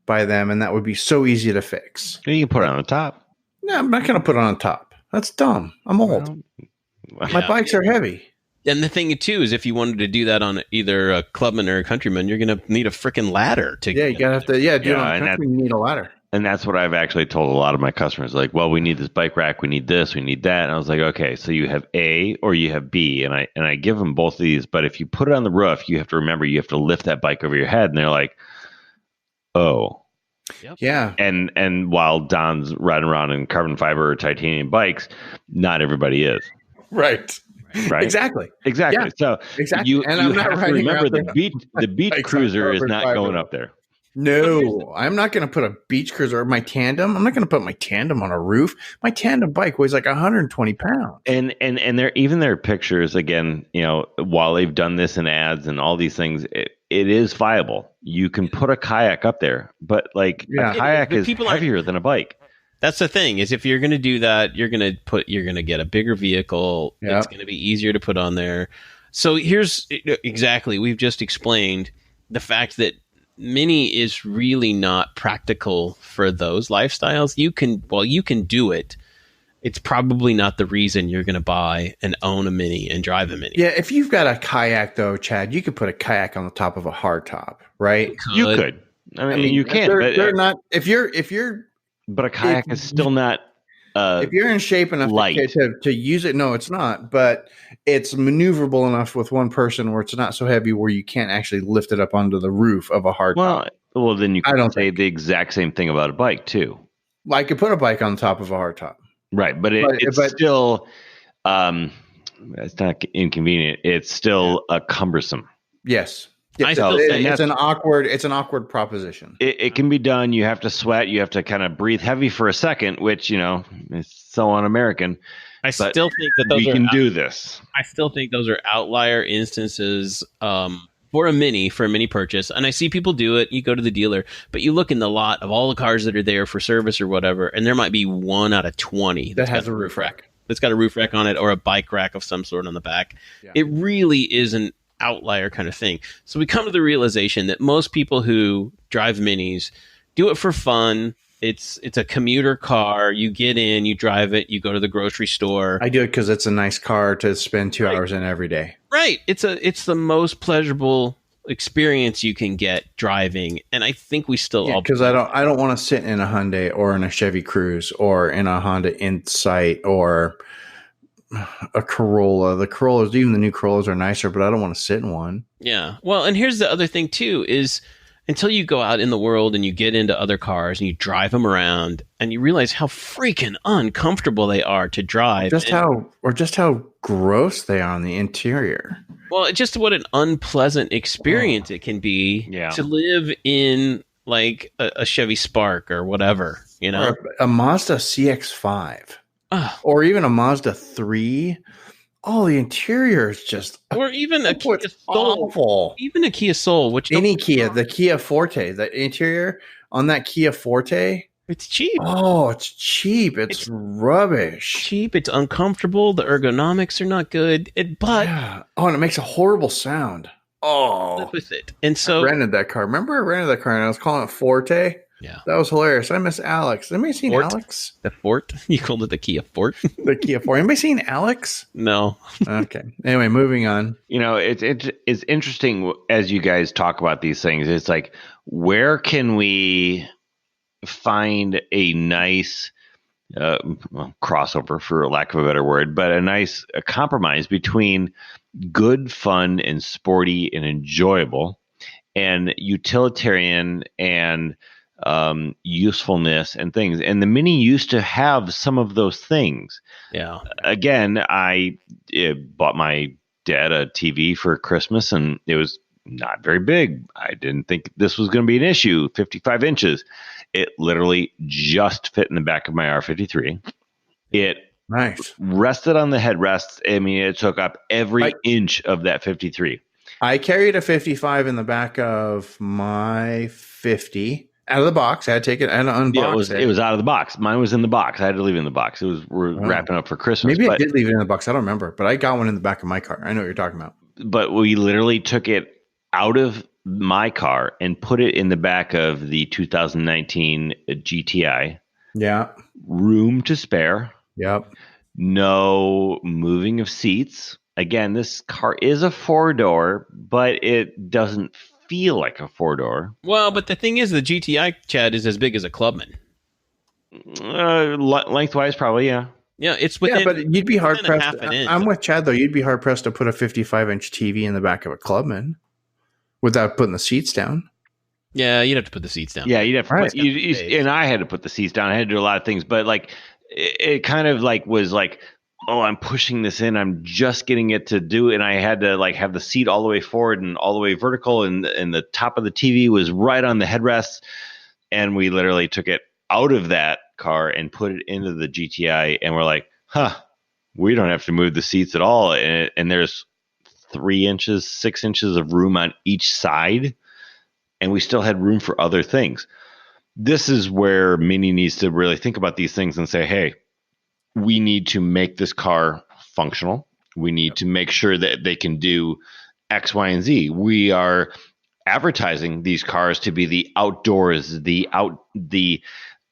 by them, and that would be so easy to fix. You can put it on the top. No, I'm not going to put it on top. That's dumb. I'm old. My bikes are heavy. And the thing too is, if you wanted to do that on either a Clubman or a Countryman, you're going to need a freaking ladder to. Yeah, you gotta have to. Yeah, do it on a Countryman, you need a ladder. And that's what I've actually told a lot of my customers. Like, well, we need this bike rack, we need this, we need that. And I was like, okay, so you have A or you have B, and I give them both of these. But if you put it on the roof, you have to remember you have to lift that bike over your head. And they're like, oh. Yep. Yeah. And while Don's riding around in carbon fiber or titanium bikes, not everybody is. Right. Exactly. Yeah. So exactly. You have to remember the beach cruiser is not going up there. No, I'm not going to put a beach cruiser or my tandem. I'm not going to put my tandem on a roof. My tandem bike weighs like 120 pounds. And their pictures, again, while they've done this in ads and all these things, it is viable. You can put a kayak up there, but a kayak is heavier than a bike. That's the thing, is if you're going to do that, you're going to get a bigger vehicle. Yep. It's going to be easier to put on there. So here's exactly, we've just explained the fact that Mini is really not practical for those lifestyles. You can do it. It's probably not the reason you're going to buy and own a Mini and drive a Mini. Yeah, if you've got a kayak though, Chad, you could put a kayak on the top of a hardtop, right? You could. I mean, you can. They're not. If you're. But a kayak is still not. If you're in shape enough to use it, no, it's not. But it's maneuverable enough with one person where it's not so heavy where you can't actually lift it up onto the roof of a hardtop. Well, then you can say the exact same thing about a bike too. Well, I could put a bike on top of a hardtop. Right, but it's still, it's not inconvenient. It's still cumbersome. Yes. It's an awkward proposition. It can be done. You have to sweat. You have to kind of breathe heavy for a second, which is so un-American. I still think that we can do this. I still think those are outlier instances for a Mini purchase. And I see people do it. You go to the dealer, but you look in the lot of all the cars that are there for service or whatever, and there might be 1 out of 20 that has a roof rack. That's got a roof rack on it, or a bike rack of some sort on the back. Yeah. It really isn't outlier kind of thing. So we come to the realization that most people who drive Minis do it for fun. It's a commuter car. You get in, you drive it, you go to the grocery store. I do it because it's a nice car to spend 2 hours in every day. Right. It's the most pleasurable experience you can get driving, and I think we still because I don't want to sit in a Hyundai or in a Chevy Cruze or in a Honda Insight or a Corolla. The Corollas, even the new Corollas, are nicer, but I don't want to sit in one. Yeah. Well, and here's the other thing too, is until you go out in the world and you get into other cars and you drive them around and you realize how freaking uncomfortable they are to drive. Just how gross they are on the interior. Well, just what an unpleasant experience it can be to live in like a Chevy Spark or whatever, you know, or a Mazda CX-5 or even a Mazda 3. Oh, the interior is just, or even a Kia Soul. Awful. Even a Kia Soul, which any Kia, the Kia Forte, the interior on that Kia Forte, it's cheap. Oh, it's cheap. It's rubbish. Cheap. It's uncomfortable. The ergonomics are not good. And it makes a horrible sound. Oh, live with it. And so I rented that car. Remember, I rented that car and I was calling it Forte. Yeah, that was hilarious. I miss Alex. Anybody seen Alex? The Fort? You called it the Kia Fort? The Kia Fort. Anybody seen Alex? No. Okay. Anyway, moving on. You know, it's interesting as you guys talk about these things. It's like, where can we find a nice crossover, for lack of a better word, but a nice compromise between good, fun, and sporty and enjoyable, and utilitarian and usefulness and things. And the Mini used to have some of those things. Yeah. Again, I bought my dad a TV for Christmas, and it was not very big. I didn't think this was going to be an issue. 55 inches. It literally just fit in the back of my R53. It rested on the headrests. I mean, it took up every inch of that 53. I carried a 55 in the back of my 50 out of the box. I had to take it and unbox it. It was out of the box. Mine was in the box. I had to leave it in the box. We're wrapping up for Christmas. Maybe I did leave it in the box. I don't remember, but I got one in the back of my car. I know what you're talking about. But we literally took it out of my car and put it in the back of the 2019 GTI. Yeah. Room to spare. Yep. No moving of seats. Again, this car is a 4-door, but it doesn't feel like a 4-door. Well, but the thing is, the GTI, Chad, is as big as a Clubman. Lengthwise, probably, yeah. Yeah, it's within. Yeah, but you'd be hard pressed. Inch. I'm with Chad though. You'd be hard pressed to put a 55-inch TV in the back of a Clubman without putting the seats down. Yeah, you'd have to put the seats down. Yeah, you'd have to put, and I had to put the seats down. I had to do a lot of things, but like it kind of like was like, oh, I'm pushing this in. I'm just getting it to do, and I had to like have the seat all the way forward and all the way vertical, and the top of the TV was right on the headrests, and we literally took it out of that car and put it into the GTI, and we're like, we don't have to move the seats at all, and there's 3 inches, 6 inches of room on each side, and we still had room for other things. This is where Mini needs to really think about these things and say, hey, we need to make this car functional. We need to make sure that they can do X, Y, and Z. We are advertising these cars to be the outdoors, the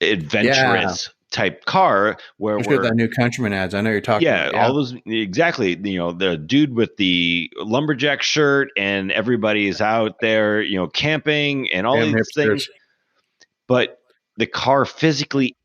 adventurous type car where we're that new Countryman ads. I know you're talking about. All those exactly. You know, the dude with the lumberjack shirt and everybody is out there, you know, camping and all these things. But the car physically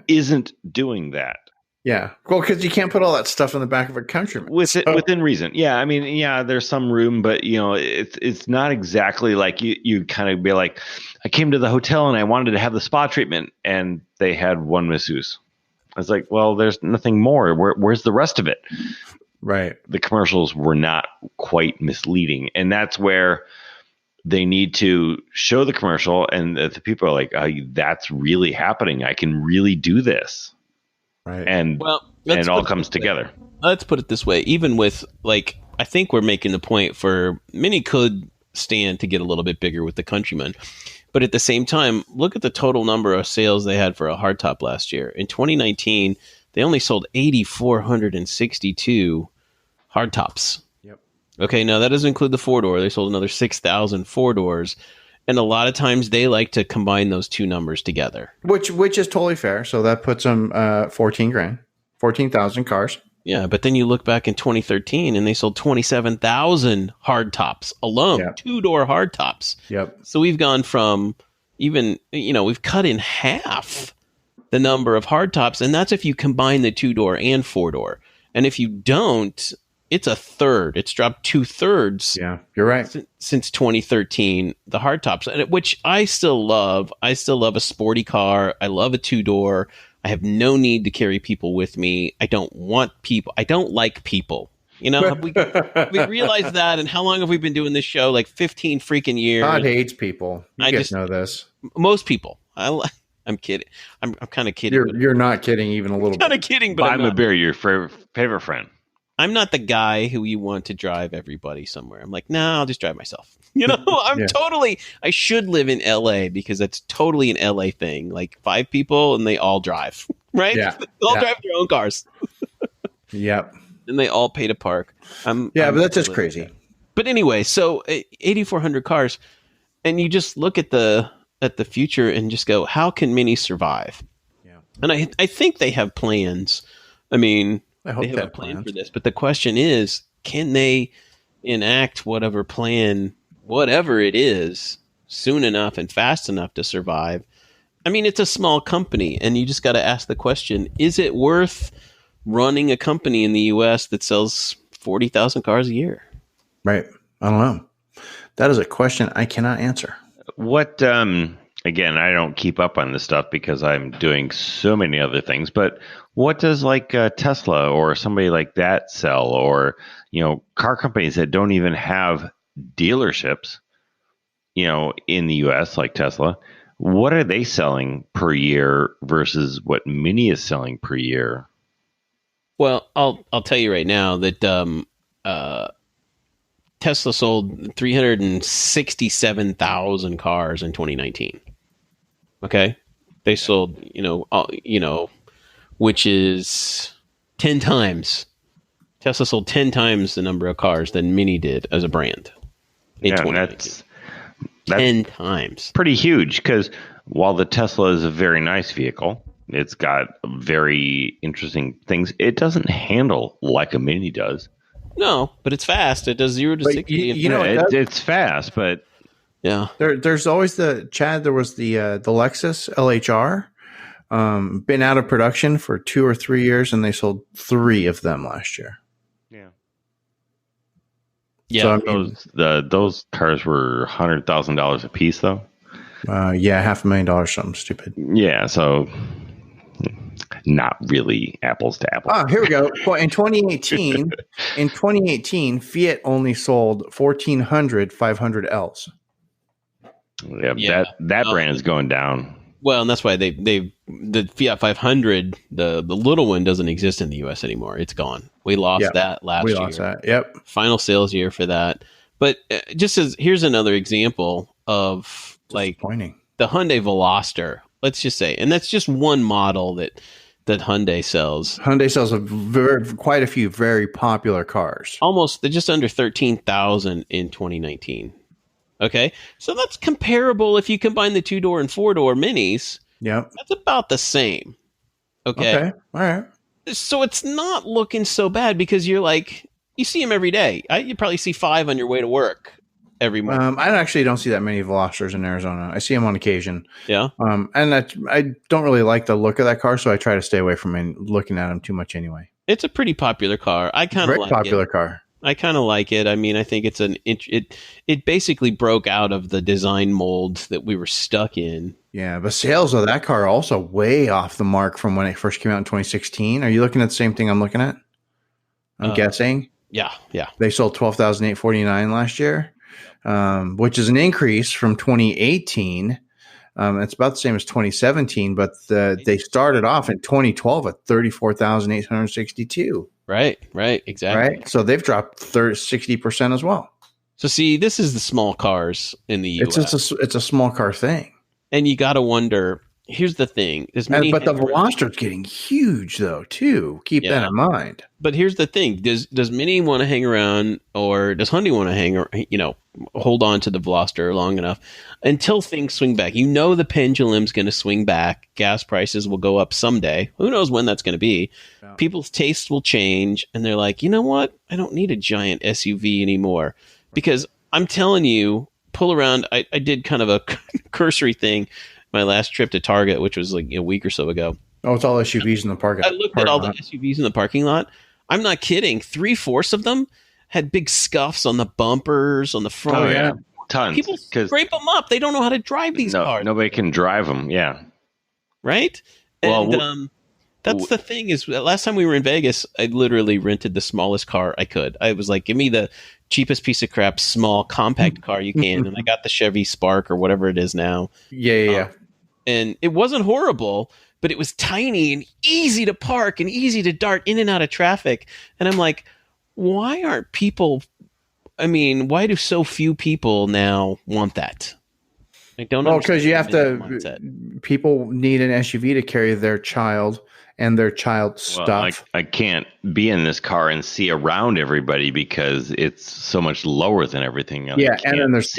isn't doing that. Yeah. Well, because you can't put all that stuff in the back of a Countryman. Within reason. Yeah. I mean, yeah, there's some room, but you know, it's not exactly like you kind of be like, I came to the hotel and I wanted to have the spa treatment and they had one masseuse. I was like, well, there's nothing more. Where's the rest of it? Right. The commercials were not quite misleading. And that's where they need to show the commercial and the people are like, oh, that's really happening. I can really do this. Right. And it all comes together. Let's put it this way. Even with like, I think we're making the point for Mini could stand to get a little bit bigger with the Countryman. But at the same time, look at the total number of sales they had for a hardtop last year. In 2019, they only sold 8,462 hardtops. Yep. Okay, now that doesn't include the 4-door. They sold another 6,000 4-doors. And a lot of times they like to combine those two numbers together. Which is totally fair. So that puts them $14,000, 14,000 cars. Yeah, but then you look back in 2013 and they sold 27,000 hardtops alone, 2-door hardtops. Yep. So we've gone from we've cut in half the number of hardtops, and that's if you combine the 2-door and 4-door. And if you don't, it's a third. It's dropped 2/3. Yeah, you're right. Since 2013, the hardtops, which I still love. I still love a sporty car. I love a 2-door. I have no need to carry people with me. I don't want people. I don't like people. You know, have we realized that? And how long have we been doing this show? Like 15 freaking years. God hates people. You guys know this. Most people. I'm kidding. I'm kind of kidding. You're not kidding even a little bit. Kind of kidding, but I'm a beer, your favorite friend. I'm not the guy who you want to drive everybody somewhere. I'm like, no, I'll just drive myself. You know, I should live in LA because that's totally an LA thing. Like 5 people and they all drive, right? Yeah. They all drive their own cars. Yep. And they all pay to park. But that's just crazy. Like that. But anyway, so 8,400 cars, and you just look at the future and just go, how can Mini survive? Yeah. And I think they have plans. I mean, they have a plan for this, but the question is, can they enact whatever plan, whatever it is, soon enough and fast enough to survive? I mean, it's a small company, and you just got to ask the question, is it worth running a company in the U.S. that sells 40,000 cars a year? Right. I don't know. That is a question I cannot answer. What, again, I don't keep up on this stuff because I'm doing so many other things, but what does like Tesla or somebody like that sell, or, you know, car companies that don't even have dealerships, you know, in the US like Tesla? What are they selling per year versus what Mini is selling per year? Well, I'll tell you right now that Tesla sold 367,000 cars in 2019. Okay, they sold, which is 10 times. Tesla sold 10 times the number of cars than Mini did as a brand in 2019. That's 10 times. Pretty huge, because while the Tesla is a very nice vehicle, it's got very interesting things. It doesn't handle like a Mini does. No, but it's fast. It does 0 to 60. It's fast, but yeah. There's always there was the Lexus LHR, been out of production for 2 or 3 years, and they sold 3 of them last year. Yeah. Yeah. So, I mean, those cars were $100,000 a piece, though. $500,000, something stupid. Yeah. So not really apples to apples. Oh, here we go. Well, in 2018, Fiat only sold 1,400 500Ls. Yeah. That brand is going down. Well, and that's why the Fiat 500, the little one, doesn't exist in the U.S. anymore. It's gone. We lost that last year. We lost that. Yep. Final sales year for that. But here's another example of like the Hyundai Veloster. Let's just say, and that's just one model that Hyundai sells. Hyundai sells quite a few very popular cars. They're just under 13,000 in 2019. Okay, so that's comparable if you combine the 2-door and 4-door Minis. Yep, that's about the same. Okay, all right. So it's not looking so bad because you see them every day. You probably see 5 on your way to work every morning. I actually don't see that many Velosters in Arizona. I see them on occasion. Yeah. And I don't really like the look of that car, so I try to stay away from looking at them too much anyway. It's a pretty popular car. I kind of like it. Very popular car. I kind of like it. I mean, I think it's it basically broke out of the design mold that we were stuck in. Yeah, but sales of that car are also way off the mark from when it first came out in 2016. Are you looking at the same thing I'm looking at? I'm guessing. Yeah. They sold 12,849 last year, which is an increase from 2018. It's about the same as 2017, but they started off in 2012 at 34,862. Right, exactly. Right, so they've dropped 60% as well. So see, this is the small cars in the U.S. It's a small car thing, and you got to wonder. Here's the thing: but the Veloster's getting huge, though. Too keep that in mind. But here's the thing: does Mini want to hang around, or does Hyundai want to hold on to the Veloster long enough until things swing back? The pendulum's going to swing back. Gas prices will go up someday. Who knows when that's going to be? Yeah. People's tastes will change, and they're like, you know what? I don't need a giant SUV anymore. Because I'm telling you, pull around. I did kind of a cursory thing my last trip to Target, which was like a week or so ago. Oh, it's all SUVs in the parking lot. I looked at all the SUVs in the parking lot. I'm not kidding. 3/4 of them had big scuffs on the bumpers, on the front. Oh, yeah. Tons. People scrape them up. They don't know how to drive these cars. Nobody can drive them. Yeah. Right? And That's the thing is, last time we were in Vegas, I literally rented the smallest car I could. I was like, give me the cheapest piece of crap, small, compact car you can. And I got the Chevy Spark or whatever it is now. Yeah. And it wasn't horrible, but it was tiny and easy to park and easy to dart in and out of traffic. And I'm like, why aren't people, why do so few people now want that? I don't know. Well, because you have to, people need an SUV to carry their child and their child's stuff. I can't be in this car and see around everybody because it's so much lower than everything else. Yeah, and then there's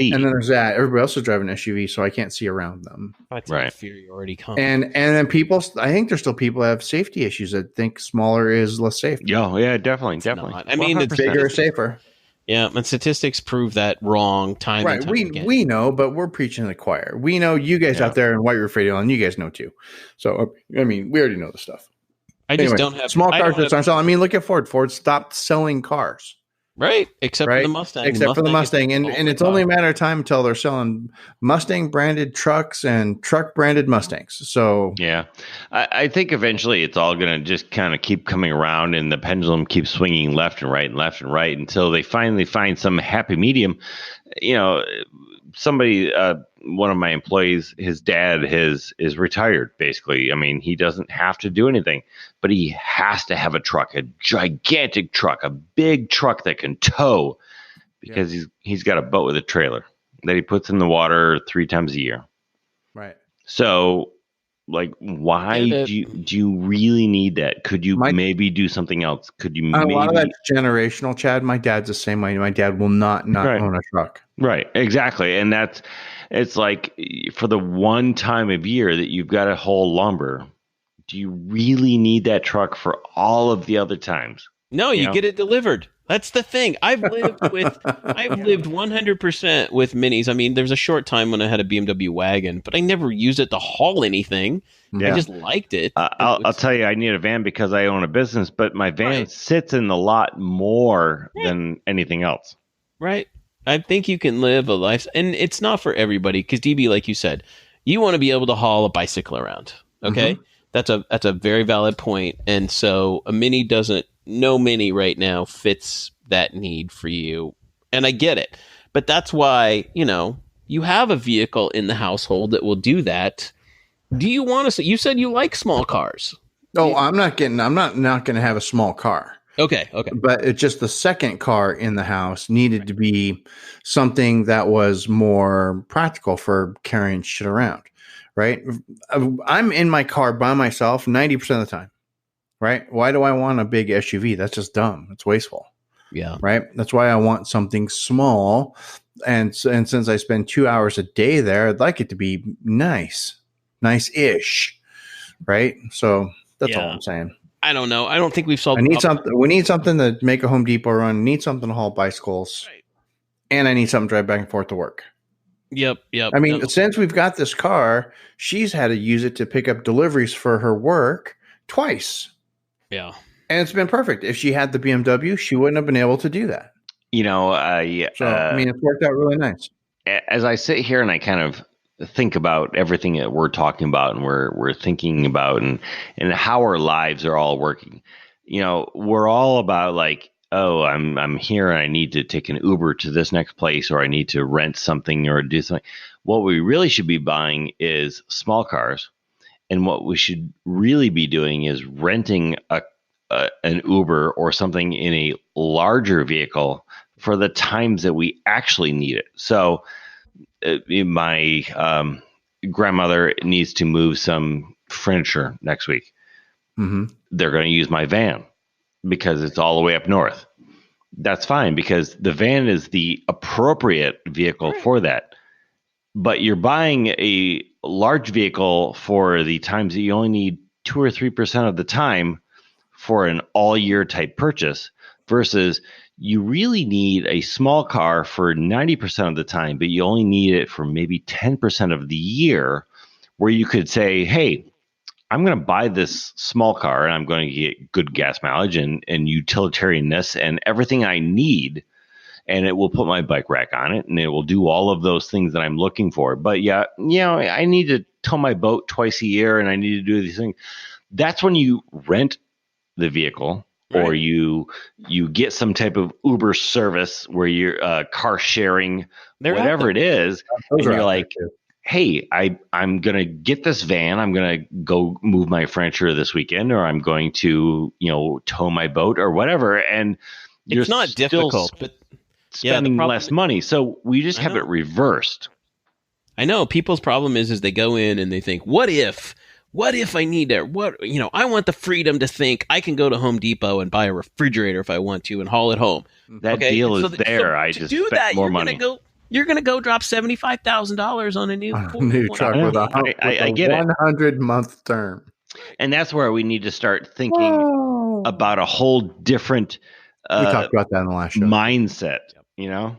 that. Everybody else is driving an SUV, so I can't see around them. That's right. Inferiority complex. And then people, I think there's still people that have safety issues that think smaller is less safe. Yeah, definitely. I mean, it's bigger is safer. Yeah, and statistics prove that wrong time and time again. We know, but we're preaching to the choir. We know you guys out there in White Roof Radio, and you guys know too. So, we already know the stuff. I just don't have small cars that aren't selling. Look at Ford. Ford stopped selling cars. Right, except for the Mustang. Except for the Mustang. And it's only a matter of time until they're selling Mustang-branded trucks and truck-branded Mustangs. So yeah, I think eventually it's all going to just kind of keep coming around, and the pendulum keeps swinging left and right until they finally find some happy medium. Somebody, one of my employees, his dad is retired, basically. I mean, he doesn't have to do anything, but he has to have a truck, a gigantic truck, a big truck that can tow, because he's got a boat with a trailer that he puts in the water 3 times a year. Right. So, like, why do you really need that? Could you maybe do something else? Could you maybe... A lot of that's generational, Chad. My dad's the same way. My dad will not own a truck. Right, exactly. And it's like, for the one time of year that you've got to haul lumber, do you really need that truck for all of the other times? No, you get it delivered. That's the thing. I've lived 100% with minis. I mean, there's a short time when I had a BMW wagon, but I never used it to haul anything. Yeah. I just liked it. I'll tell you, I need a van because I own a business, but my van sits in the lot more than anything else. Right. I think you can live a life, and it's not for everybody, because DB, like you said, you want to be able to haul a bicycle around. Okay. Mm-hmm. That's a very valid point. And so a mini no mini right now fits that need for you. And I get it. But that's why, you have a vehicle in the household that will do that. Do you want to, you said you like small cars. Oh, I'm not going to have a small car. Okay. But it's just the second car in the house needed to be something that was more practical for carrying shit around, right? I'm in my car by myself 90% of the time, right? Why do I want a big SUV? That's just dumb. It's wasteful. Yeah. Right? That's why I want something small. And since I spend 2 hours a day there, I'd like it to be nice-ish, right? So that's all I'm saying. I don't know. I don't think we've solved. We need something to make a Home Depot run. I need something to haul bicycles, and I need something to drive back and forth to work. Yep. I mean, since we've got this car, she's had to use it to pick up deliveries for her work twice. Yeah, and it's been perfect. If she had the BMW, she wouldn't have been able to do that. It's worked out really nice. As I sit here and I kind of think about everything that we're talking about and we're thinking about and how our lives are all working. We're all about like, oh, I'm here and I need to take an Uber to this next place, or I need to rent something or do something. What we really should be buying is small cars. And what we should really be doing is renting an Uber or something in a larger vehicle for the times that we actually need it. So my grandmother needs to move some furniture next week. Mm-hmm. They're going to use my van because it's all the way up north. That's fine, because the van is the appropriate vehicle for that. But you're buying a large vehicle for the times that you only need 2 or 3% of the time for an all-year type purchase, versus you really need a small car for 90% of the time, but you only need it for maybe 10% of the year, where you could say, hey, I'm going to buy this small car and I'm going to get good gas mileage and utilitarianness and everything I need. And it will put my bike rack on it and it will do all of those things that I'm looking for. But I need to tow my boat twice a year and I need to do these things. That's when you rent the vehicle, or you get some type of Uber service where you're car sharing, whatever it is, and you're like, hey, I'm going to get this van. I'm going to go move my furniture this weekend, or I'm going to, tow my boat or whatever. And it's not difficult, but spending less money. So we just have it reversed. I know people's problem is they go in and they think, what if I need to, I want the freedom to think I can go to Home Depot and buy a refrigerator if I want to and haul it home. That deal is there. I just spent more money. You're going to go drop $75,000 on a new truck with a get 100-month term. And that's where we need to start thinking about a whole different we talked about that in the last show. Mindset, Yeah.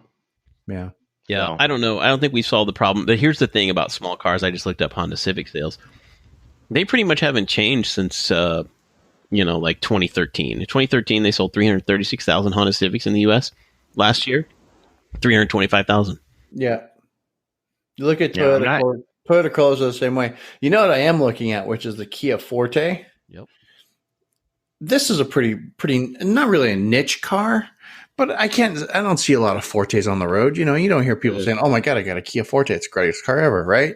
Yeah. So. I don't know. I don't think we solved the problem. But here's the thing about small cars. I just looked up Honda Civic sales. They pretty much haven't changed since, like 2013. In 2013, they sold 336,000 Honda Civics in the U.S. Last year, 325,000. Yeah. You look at Toyota Corollas the same way. You know what I am looking at, which is the Kia Forte. Yep. This is a pretty, not really a niche car, but I don't see a lot of Fortes on the road. You don't hear people saying, oh my God, I got a Kia Forte. It's the greatest car ever, right?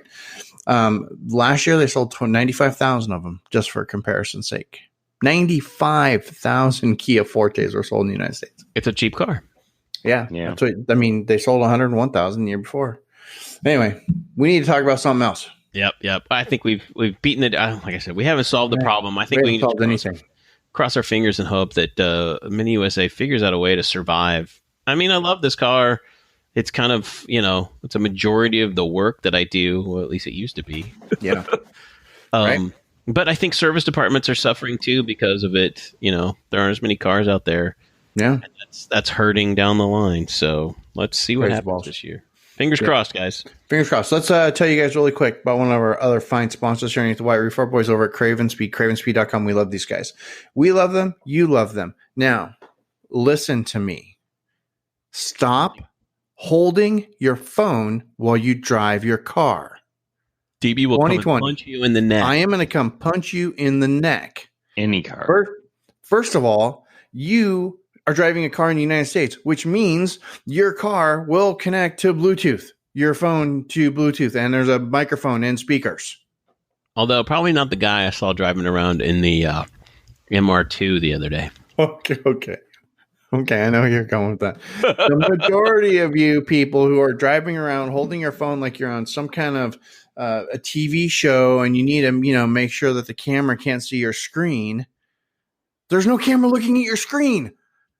Last year they sold 95,000 of them, just for comparison's sake. 95,000 Kia Fortes were sold in the United States. It's a cheap car. Yeah. That's what, they sold 101,000 the year before. Anyway, we need to talk about something else. Yep. I think we've beaten it. Like I said, we haven't solved the problem. I think we haven't solved anything. Cross our fingers and hope that Mini USA figures out a way to survive. I mean, I love this car. It's kind of, it's a majority of the work that I do. Well, at least it used to be. Yeah. But I think service departments are suffering too because of it. There aren't as many cars out there. Yeah. And that's hurting down the line. So let's see what happens this year. Fingers crossed, guys. Fingers crossed. Let's tell you guys really quick about one of our other fine sponsors here underneath the White Roof. Our boys over at Craven Speed, cravenspeed.com. We love these guys. We love them. You love them. Now, listen to me. Stop holding your phone while you drive your car. DB will come and punch you in the neck. I am going to come punch you in the neck. Any car. First of all, you are driving a car in the United States, which means your car will connect to Bluetooth, your phone to Bluetooth, and there's a microphone and speakers. Although probably not the guy I saw driving around in the MR2 the other day. Okay. I know you're going with that. The majority of you people who are driving around holding your phone like you're on some kind of a TV show and you need to, make sure that the camera can't see your screen. There's no camera looking at your screen.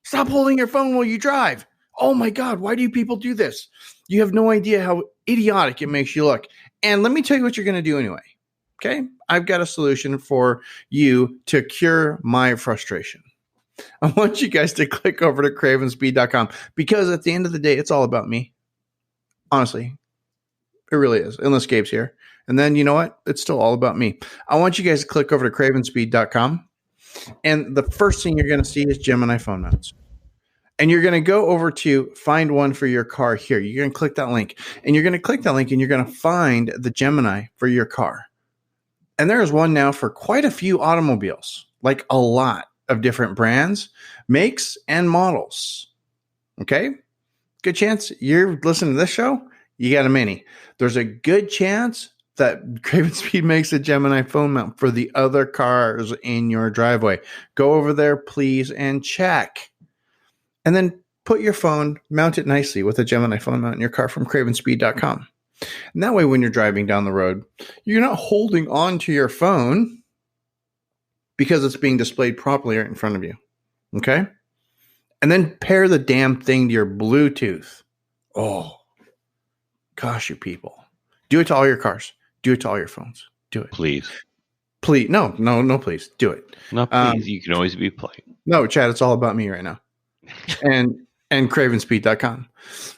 Stop holding your phone while you drive. Oh my God, why do people do this? You have no idea how idiotic it makes you look. And let me tell you what you're going to do anyway. Okay? I've got a solution for you to cure my frustration. I want you guys to click over to cravenspeed.com because at the end of the day, it's all about me. Honestly, it really is. Unless Gabe's here. And then you know what? It's still all about me. I want you guys to click over to cravenspeed.com. And the first thing you're going to see is Gemini phone mounts. And you're going to go over to find one for your car here. You're going to click that link. And you're going to click that link and you're going to find the Gemini for your car. And there is one now for quite a few automobiles, like a lot of different brands, makes, and models. Okay? Good chance you're listening to this show, you got a Mini. There's a good chance that Craven Speed makes a Gemini phone mount for the other cars in your driveway. Go over there, please, and check. And then put your phone, mount it nicely with a Gemini phone mount in your car from cravenspeed.com. And that way, when you're driving down the road, you're not holding on to your phone because it's being displayed properly right in front of you. Okay? And then pair the damn thing to your Bluetooth. Oh, gosh, you people. Do it to all your cars. Do it to all your phones. Do it. Please. No, please. Do it. No, please. You can always be polite. No, Chad, it's all about me right now. And cravenspeed.com,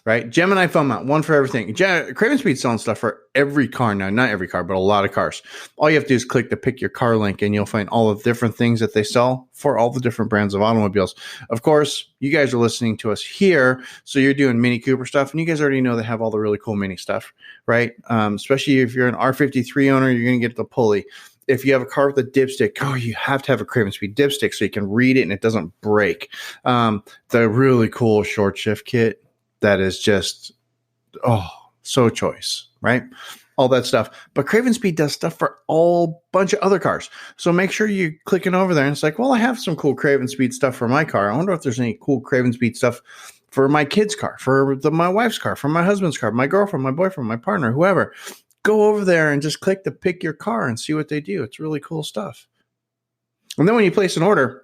right? Gemini phone mount, one for everything. Craven Speed's selling stuff for every car now. Not every car, but a lot of cars. All you have to do is click the pick your car link and you'll find all the different things that they sell for all the different brands of automobiles. Of course, you guys are listening to us here, so you're doing Mini Cooper stuff, and you guys already know they have all the really cool Mini stuff, right? Especially if you're an R53 owner, you're going to get the pulley. if you have a car with a dipstick, you have to have a Craven Speed dipstick so you can read it and it doesn't break. The really cool short shift kit that is just, so choice, right? All that stuff. But Craven Speed does stuff for all bunch of other cars. So make sure you're clicking over there and it's like, well, I have some cool Craven Speed stuff for my car. I wonder if there's any cool Craven Speed stuff for my kid's car, for my wife's car, for my husband's car, my girlfriend, my boyfriend, my partner, whoever. Go over there and just click to pick your car and see what they do. It's really cool stuff. And then when you place an order,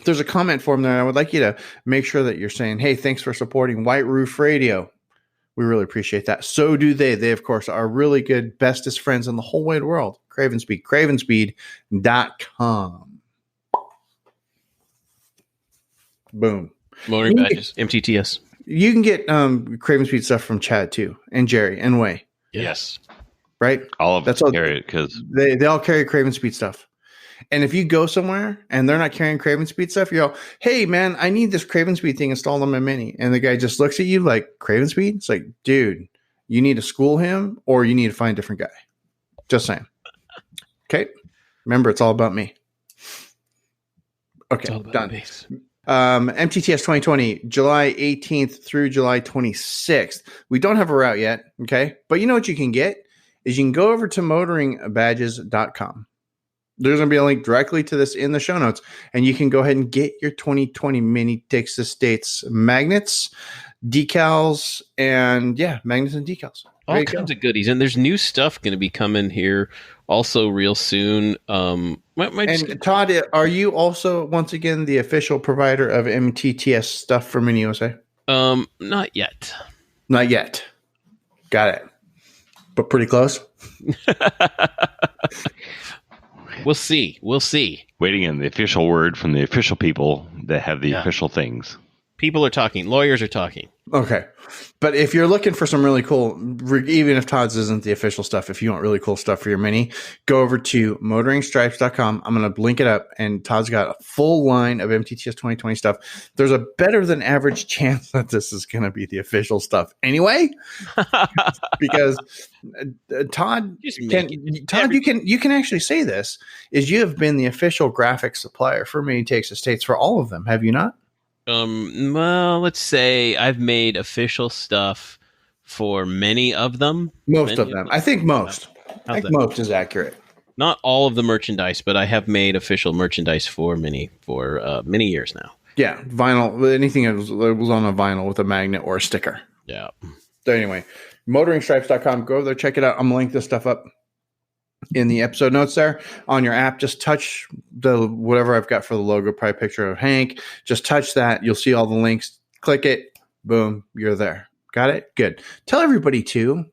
there's a comment form there. I would like you to make sure that you're saying, hey, thanks for supporting White Roof Radio. We really appreciate that. So do they. They, of course, are really good, bestest friends in the whole wide world. Craven Speed, cravenspeed.com. Boom. Motoring badges, MTTS. You can get Craven Speed stuff from Chad, too, and Jerry, and Way. Yes. Right? All of That's them all, carry it because they all carry Craven Speed stuff. And if you go somewhere and they're not carrying Craven Speed stuff, you go, hey, man, I need this Craven Speed thing installed on my Mini. And the guy just looks at you like, Craven Speed? It's like, dude, you need to school him or you need to find a different guy. Just saying. Okay? Remember, it's all about me. Okay, done. MTTS 2020, July 18th through July 26th. We don't have a route yet, okay? But you know what you can get? Is you can go over to motoringbadges.com. There's going to be a link directly to this in the show notes, and you can go ahead and get your 2020 Mini Texas States magnets, decals, and magnets and decals. All kinds of goodies, and there's new stuff going to be coming here also real soon. And Todd, are you also once again the official provider of MTTS stuff for Mini USA? Not yet. Not yet. Got it. But pretty close. We'll see. Waiting in the official word from the official people that have the official things. People are talking. Lawyers are talking. Okay. But if you're looking for some really cool, even if Todd's isn't the official stuff, if you want really cool stuff for your Mini, go over to motoringstripes.com. I'm going to link it up, and Todd's got a full line of MTTS 2020 stuff. There's a better than average chance that this is going to be the official stuff anyway, because Todd, you can actually say this, is you have been the official graphics supplier for Mini Texas States for all of them, have you not? Well, let's say I've made official stuff for many of them. Most of them. I think most. I think most is accurate. Not all of the merchandise, but I have made official merchandise for many years now. Yeah, vinyl, anything that was on a vinyl with a magnet or a sticker. Yeah. So anyway, motoringstripes.com. Go over there, check it out. I'm going to link this stuff up in the episode notes there on your app. Just touch the whatever I've got for the logo, probably a picture of Hank. Just touch that. You'll see all the links. Click it. Boom. You're there. Got it? Good. Tell everybody too.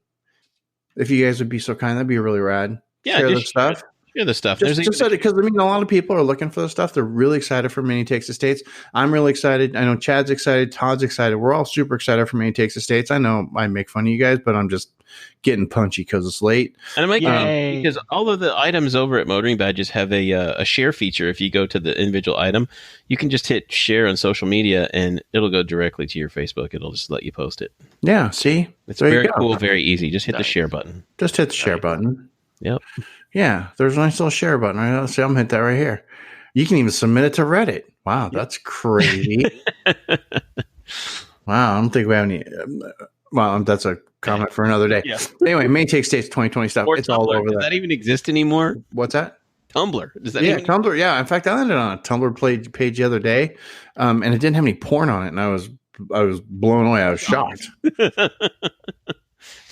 If you guys would be so kind, that'd be really rad. Yeah, share the stuff. Share the stuff. Just because a lot of people are looking for the stuff. They're really excited for Mini Texas States. I'm really excited. I know Chad's excited. Todd's excited. We're all super excited for Mini Texas States. I know I make fun of you guys, but I'm just getting punchy because it's late. And I'm like, because all of the items over at Motoring Badges have a share feature. If you go to the individual item, you can just hit share on social media, and it'll go directly to your Facebook. It'll just let you post it. Yeah, see? It's very cool, very easy. Just hit the share button. Just hit the share button. Yep. Yeah, there's a nice little share button. Right? See, I'm going to hit that right here. You can even submit it to Reddit. Wow, that's crazy. Wow, I don't think we have any. Well, that's a comment for another day. Yeah. Anyway, Mini Texas States 2020 stuff. Or it's Tumblr. all over there. Does that even exist anymore? What's that? Tumblr. Does that Tumblr. Yeah. In fact, I landed on a Tumblr page the other day, and it didn't have any porn on it, and I was blown away. I was shocked.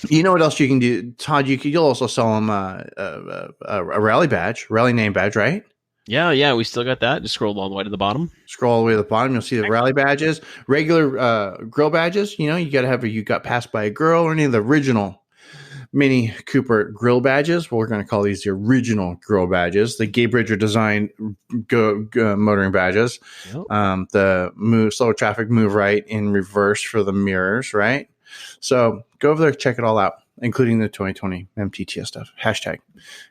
You know what else you can do, Todd? You'll also sell them a rally badge, rally name badge, right? Yeah. We still got that. Just scroll all the way to the bottom. Scroll all the way to the bottom. You'll see the rally badges, regular grill badges. You know, you got to have you got passed by a girl or any of the original Mini Cooper grill badges. Well, we're going to call these the original grill badges, the Gabe Bridger design motoring badges. Yep. The slow traffic move right in reverse for the mirrors, right? So go over there, check it all out, including the 2020 MTTS stuff. Hashtag.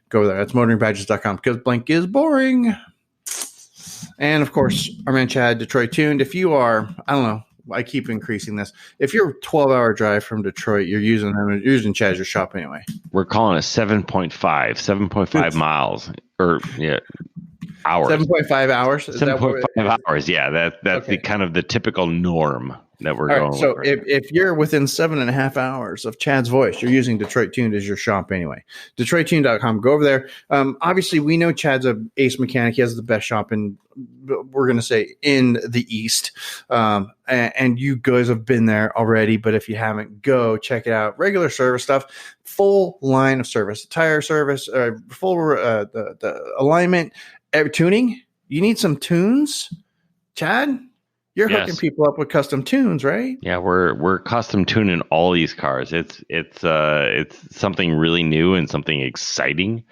Go over there. That's motoringbadges.com because blank is boring. And, of course, our man Chad, DetroitTuned. If you are, I don't know, I keep increasing this. If you're a 12-hour drive from Detroit, you're using Chad as your shop anyway. We're calling it 7.5 miles or hours. 7.5 hours. 7.5 hours. Yeah, that's okay. The kind of the typical norm that we're going with. So if you're within 7.5 hours of Chad's voice, you're using Detroit Tuned as your shop anyway. DetroitTuned.com. Go over there. Obviously, we know Chad's an ace mechanic. He has the best shop we're going to say in the East. And you guys have been there already, but if you haven't, go check it out. Regular service stuff, full line of service, tire service, full the alignment, tuning. You need some tunes, Chad? You're hooking people up with custom tunes, right? Yeah, we're custom tuning all these cars. It's something really new and something exciting,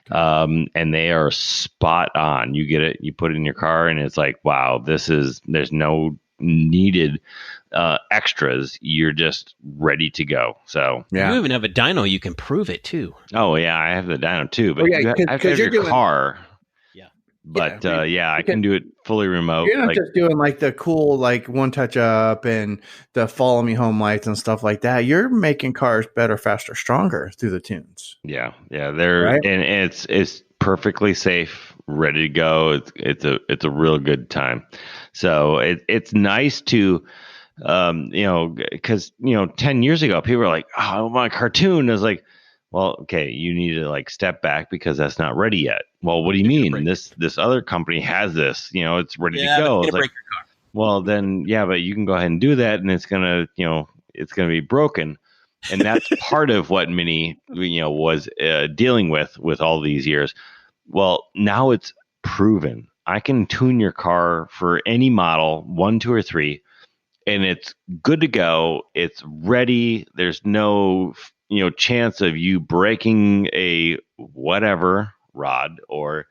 and they are spot on. You get it, you put it in your car, and it's like, wow, there's no needed extras. You're just ready to go. So you even have a dyno. You can prove it too. Oh yeah, I have the dyno too. But you have to have your car. But I can do it fully remote. You're not just doing like the cool like one touch up and the follow me home lights and stuff like that. You're making cars better, faster, stronger through the tunes. Yeah, they're right? And it's perfectly safe, ready to go. It's a real good time. So it's nice to because 10 years ago people were like, oh, I want a cartoon. I was like, well, okay, you need to like step back because that's not ready yet. Well, what do you mean? This other company has this, it's ready to go. It's like, well, then, but you can go ahead and do that, and it's gonna be broken, and that's part of what Mini, was dealing with all these years. Well, now it's proven. I can tune your car for any model, 1, 2, or 3, and it's good to go. It's ready. There's no chance of you breaking a whatever rod or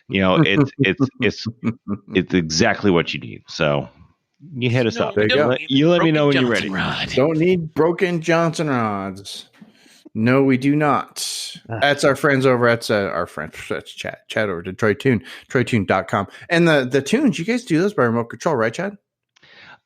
it's exactly what you need. So you hit us up. You let me know when you're ready. Don't need broken Johnson rods. No, we do not. That's our friends over at that's Chad over Detroit Tune, DetroitTuned.com. And the tunes, you guys do those by remote control, right, Chad?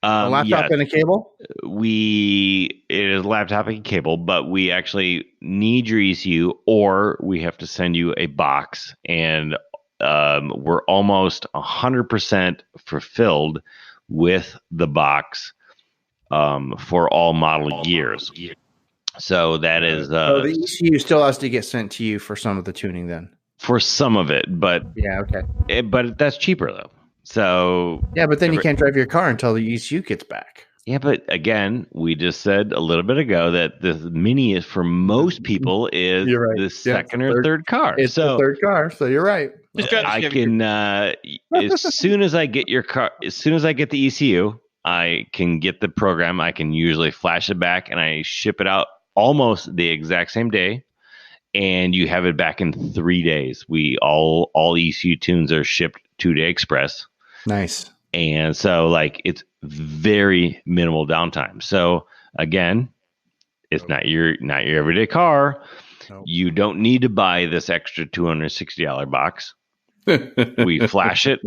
A laptop and a cable? It is laptop and cable, but we actually need your ECU, or we have to send you a box, and we're almost 100% fulfilled with the box for all model years. So that is so the ECU still has to get sent to you for some of the tuning then? For some of it, but okay. But that's cheaper though. So but then you can't drive your car until the ECU gets back. Yeah, but again, we just said a little bit ago that the Mini is for most people is the second or third car. It's the third car, so you're right. I can as soon as I get your car, as soon as I get the ECU, I can get the program. I can usually flash it back, and I ship it out almost the exact same day. And you have it back in 3 days. We all ECU tunes are shipped 2-day express. Nice. And so it's very minimal downtime. So again, it's not your everyday car. Nope. You don't need to buy this extra $260 box. We flash it,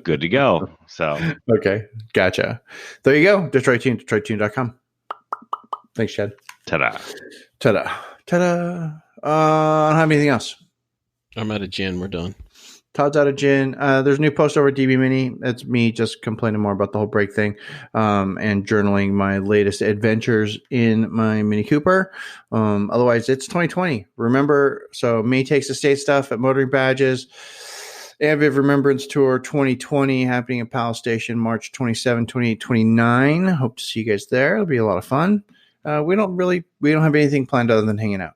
good to go. So okay, gotcha. There you go. Detroit Tune, DetroitTuned.com. Thanks, Chad. Ta-da. I don't have anything else. I'm out of gin. We're done. Todd's out of gin. There's a new post over at DB Mini. It's me just complaining more about the whole brake thing and journaling my latest adventures in my Mini Cooper. Otherwise, it's 2020. Remember, so me takes the state stuff at Motoring Badges. AMVIV Remembrance Tour 2020 happening at Palace Station March 27, 28, 29. Hope to see you guys there. It'll be a lot of fun. We don't have anything planned other than hanging out.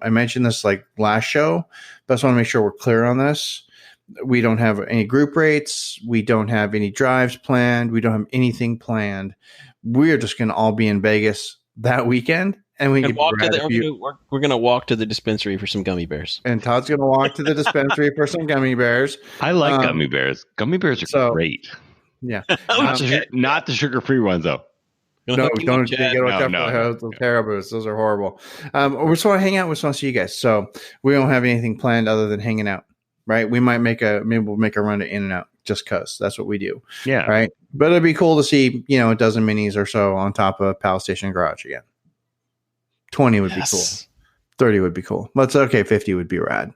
I mentioned this last show, but I just want to make sure we're clear on this. We don't have any group rates. We don't have any drives planned. We don't have anything planned. We're just going to all be in Vegas that weekend. And we're going to walk to the dispensary for some gummy bears. And Todd's going to walk to the dispensary for some gummy bears. I like gummy bears. Gummy bears are great. Yeah. Not the sugar-free ones, though. Don't get watch out for the Caribous. Those are horrible. We just want to hang out. We just want to see you guys. So we don't have anything planned other than hanging out, right? Maybe we'll make a run to In-N-Out just because that's what we do. Yeah. Right. But it'd be cool to see, a dozen minis or so on top of Pal Station Garage again. 20 would be cool. 30 would be cool. Let's 50 would be rad.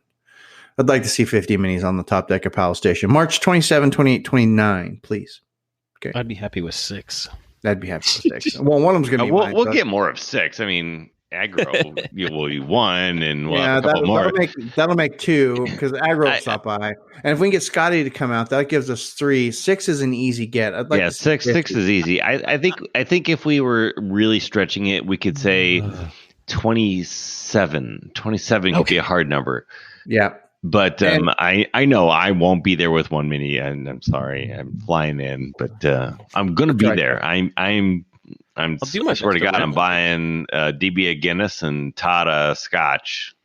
I'd like to see 50 minis on the top deck of Pal Station. March 27, 28, 29, please. Okay. I'd be happy with 6. I'd be happy with 6. Well, one of them's going to be mine. We'll get more of 6. I mean, aggro will be 1, and we'll have a couple more. That'll make 2 because aggro will stop by. And if we can get Scotty to come out, that gives us 3. 6 is an easy get. I'd like 6 is easy. I think if we were really stretching it, we could say 27. 27 could be a hard number. Yeah. But I know I won't be there with 1 mini, and I'm sorry, I'm flying in, but I'm going to be there. I swear to God, I'm buying DB Guinness and Todd a Scotch,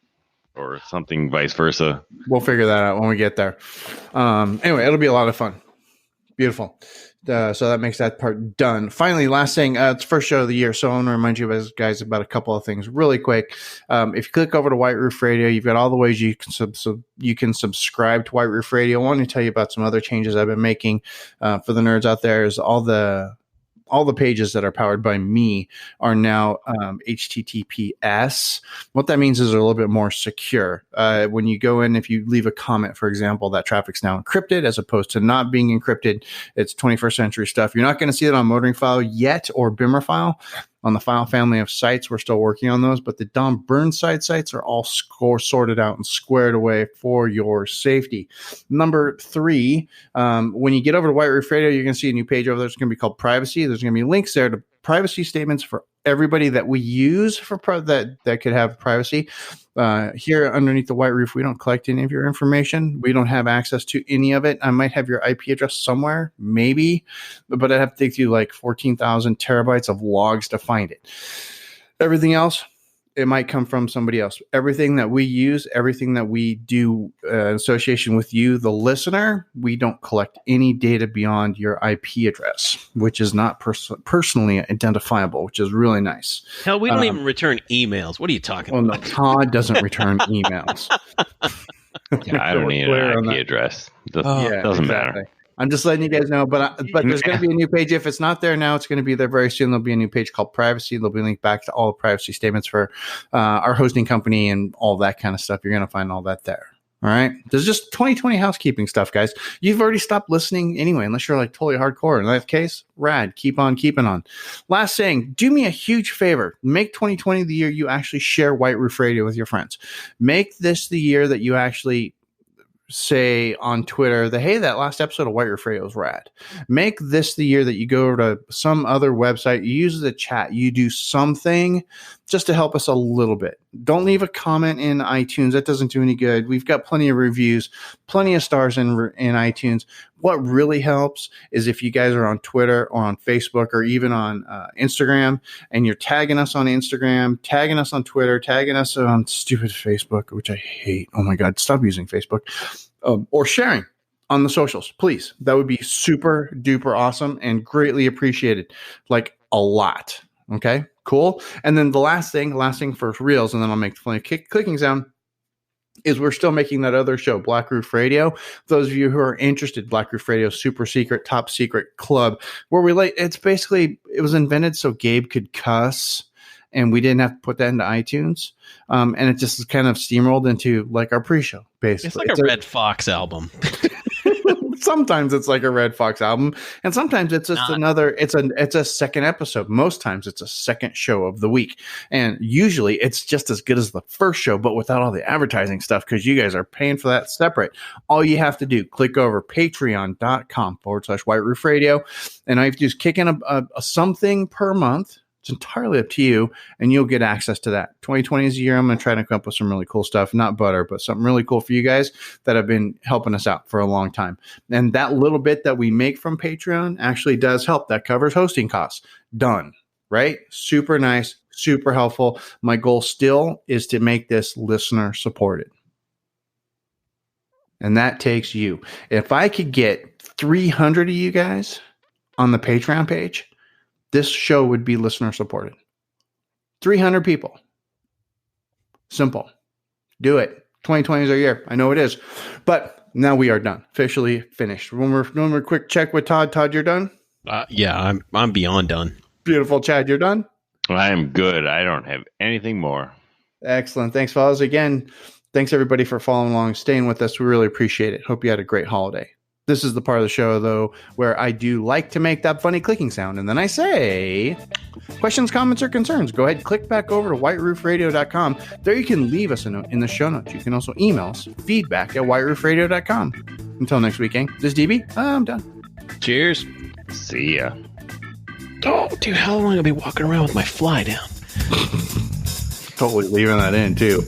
or something, vice versa. We'll figure that out when we get there. Anyway, it'll be a lot of fun. Beautiful. So that makes that part done. Finally, last thing, it's first show of the year. So I want to remind you guys about a couple of things really quick. If you click over to White Roof Radio, you've got all the ways you can subscribe to White Roof Radio. I want to tell you about some other changes I've been making for the nerds out there. Is all the pages that are powered by me are now HTTPS. What that means is they're a little bit more secure. When you go in, if you leave a comment, for example, that traffic's now encrypted as opposed to not being encrypted. It's 21st century stuff. You're not going to see it on Motoring File yet or Bimmer File. On the file family of sites, we're still working on those, but the Don Burnside sites are all sorted out and squared away for your safety. Number 3, when you get over to White Roof Radio, you're going to see a new page over there. It's going to be called Privacy. There's going to be links there to privacy statements for everybody that we use for that could have privacy. Here underneath the White Roof, we don't collect any of your information. We don't have access to any of it. I might have your IP address somewhere, maybe, but I'd have to dig through like 14,000 terabytes of logs to find it. Everything else, it might come from somebody else. Everything that we use, everything that we do in association with you, the listener, we don't collect any data beyond your IP address, which is not personally identifiable, which is really nice. Hell, we don't even return emails. What are you talking about? No, Todd doesn't return emails. Yeah, I don't need an IP address. Doesn't matter. I'm just letting you guys know, but there's going to be a new page. If it's not there now, it's going to be there very soon. There'll be a new page called Privacy. There'll be a link back to all the privacy statements for our hosting company and all that kind of stuff. You're going to find all that there. All right. There's just 2020 housekeeping stuff, guys. You've already stopped listening anyway, unless you're like totally hardcore. In that case, rad. Keep on keeping on. Last thing, do me a huge favor. Make 2020 the year you actually share White Roof Radio with your friends. Make this the year that you actually say on Twitter that, hey, that last episode of White Roof Radio is rad. Make this the year that you go to some other website, you use the chat, you do something just to help us a little bit. Don't leave a comment in iTunes. That doesn't do any good. We've got plenty of reviews, plenty of stars in iTunes. What really helps is if you guys are on Twitter or on Facebook or even on Instagram, and you're tagging us on Instagram, tagging us on Twitter, tagging us on stupid Facebook, which I hate. Oh my God, stop using Facebook. Or sharing on the socials, please. That would be super duper awesome and greatly appreciated. Like a lot. Okay, cool. And then the last thing for reals, and then I'll make the funny clicking sound, is we're still making that other show, Black Roof Radio. For those of you who are interested, Black Roof Radio, super secret, top secret club, where it was invented so Gabe could cuss, and we didn't have to put that into iTunes. And it just kind of steamrolled into like our pre-show, basically. It's like a Red Fox album. Sometimes it's like a Red Fox album, and sometimes it's just it's a second episode. Most times it's a second show of the week. And usually it's just as good as the first show, but without all the advertising stuff, because you guys are paying for that separate. All you have to do, click over patreon.com/White Roof Radio. And all you have to do is kick in a something per month. It's entirely up to you, and you'll get access to that. 2020 is a year I'm going to try to come up with some really cool stuff, not butter, but something really cool for you guys that have been helping us out for a long time. And that little bit that we make from Patreon actually does help. That covers hosting costs. Done. Right? Super nice, super helpful. My goal still is to make this listener supported. And that takes you. If I could get 300 of you guys on the Patreon page, this show would be listener supported. 300 people. Simple. Do it. 2020 is our year. I know it is. But Now we are done. Officially finished. One more quick check with Todd. Todd, you're done? Yeah, I'm beyond done. Beautiful. Chad, you're done? I am good. I don't have anything more. Excellent. Thanks, fellas. Again, thanks everybody for following along, staying with us. We really appreciate it. Hope you had a great holiday. This is the part of the show, though, where I do like to make that funny clicking sound. And then I say, questions, comments, or concerns, go ahead, click back over to whiteroofradio.com. There you can leave us a note in the show notes. You can also email us, feedback@whiteroofradio.com. Until next week, gang. This is DB. I'm done. Cheers. See ya. Oh, dude, how long am I going to be walking around with my fly down? Totally leaving that in, too.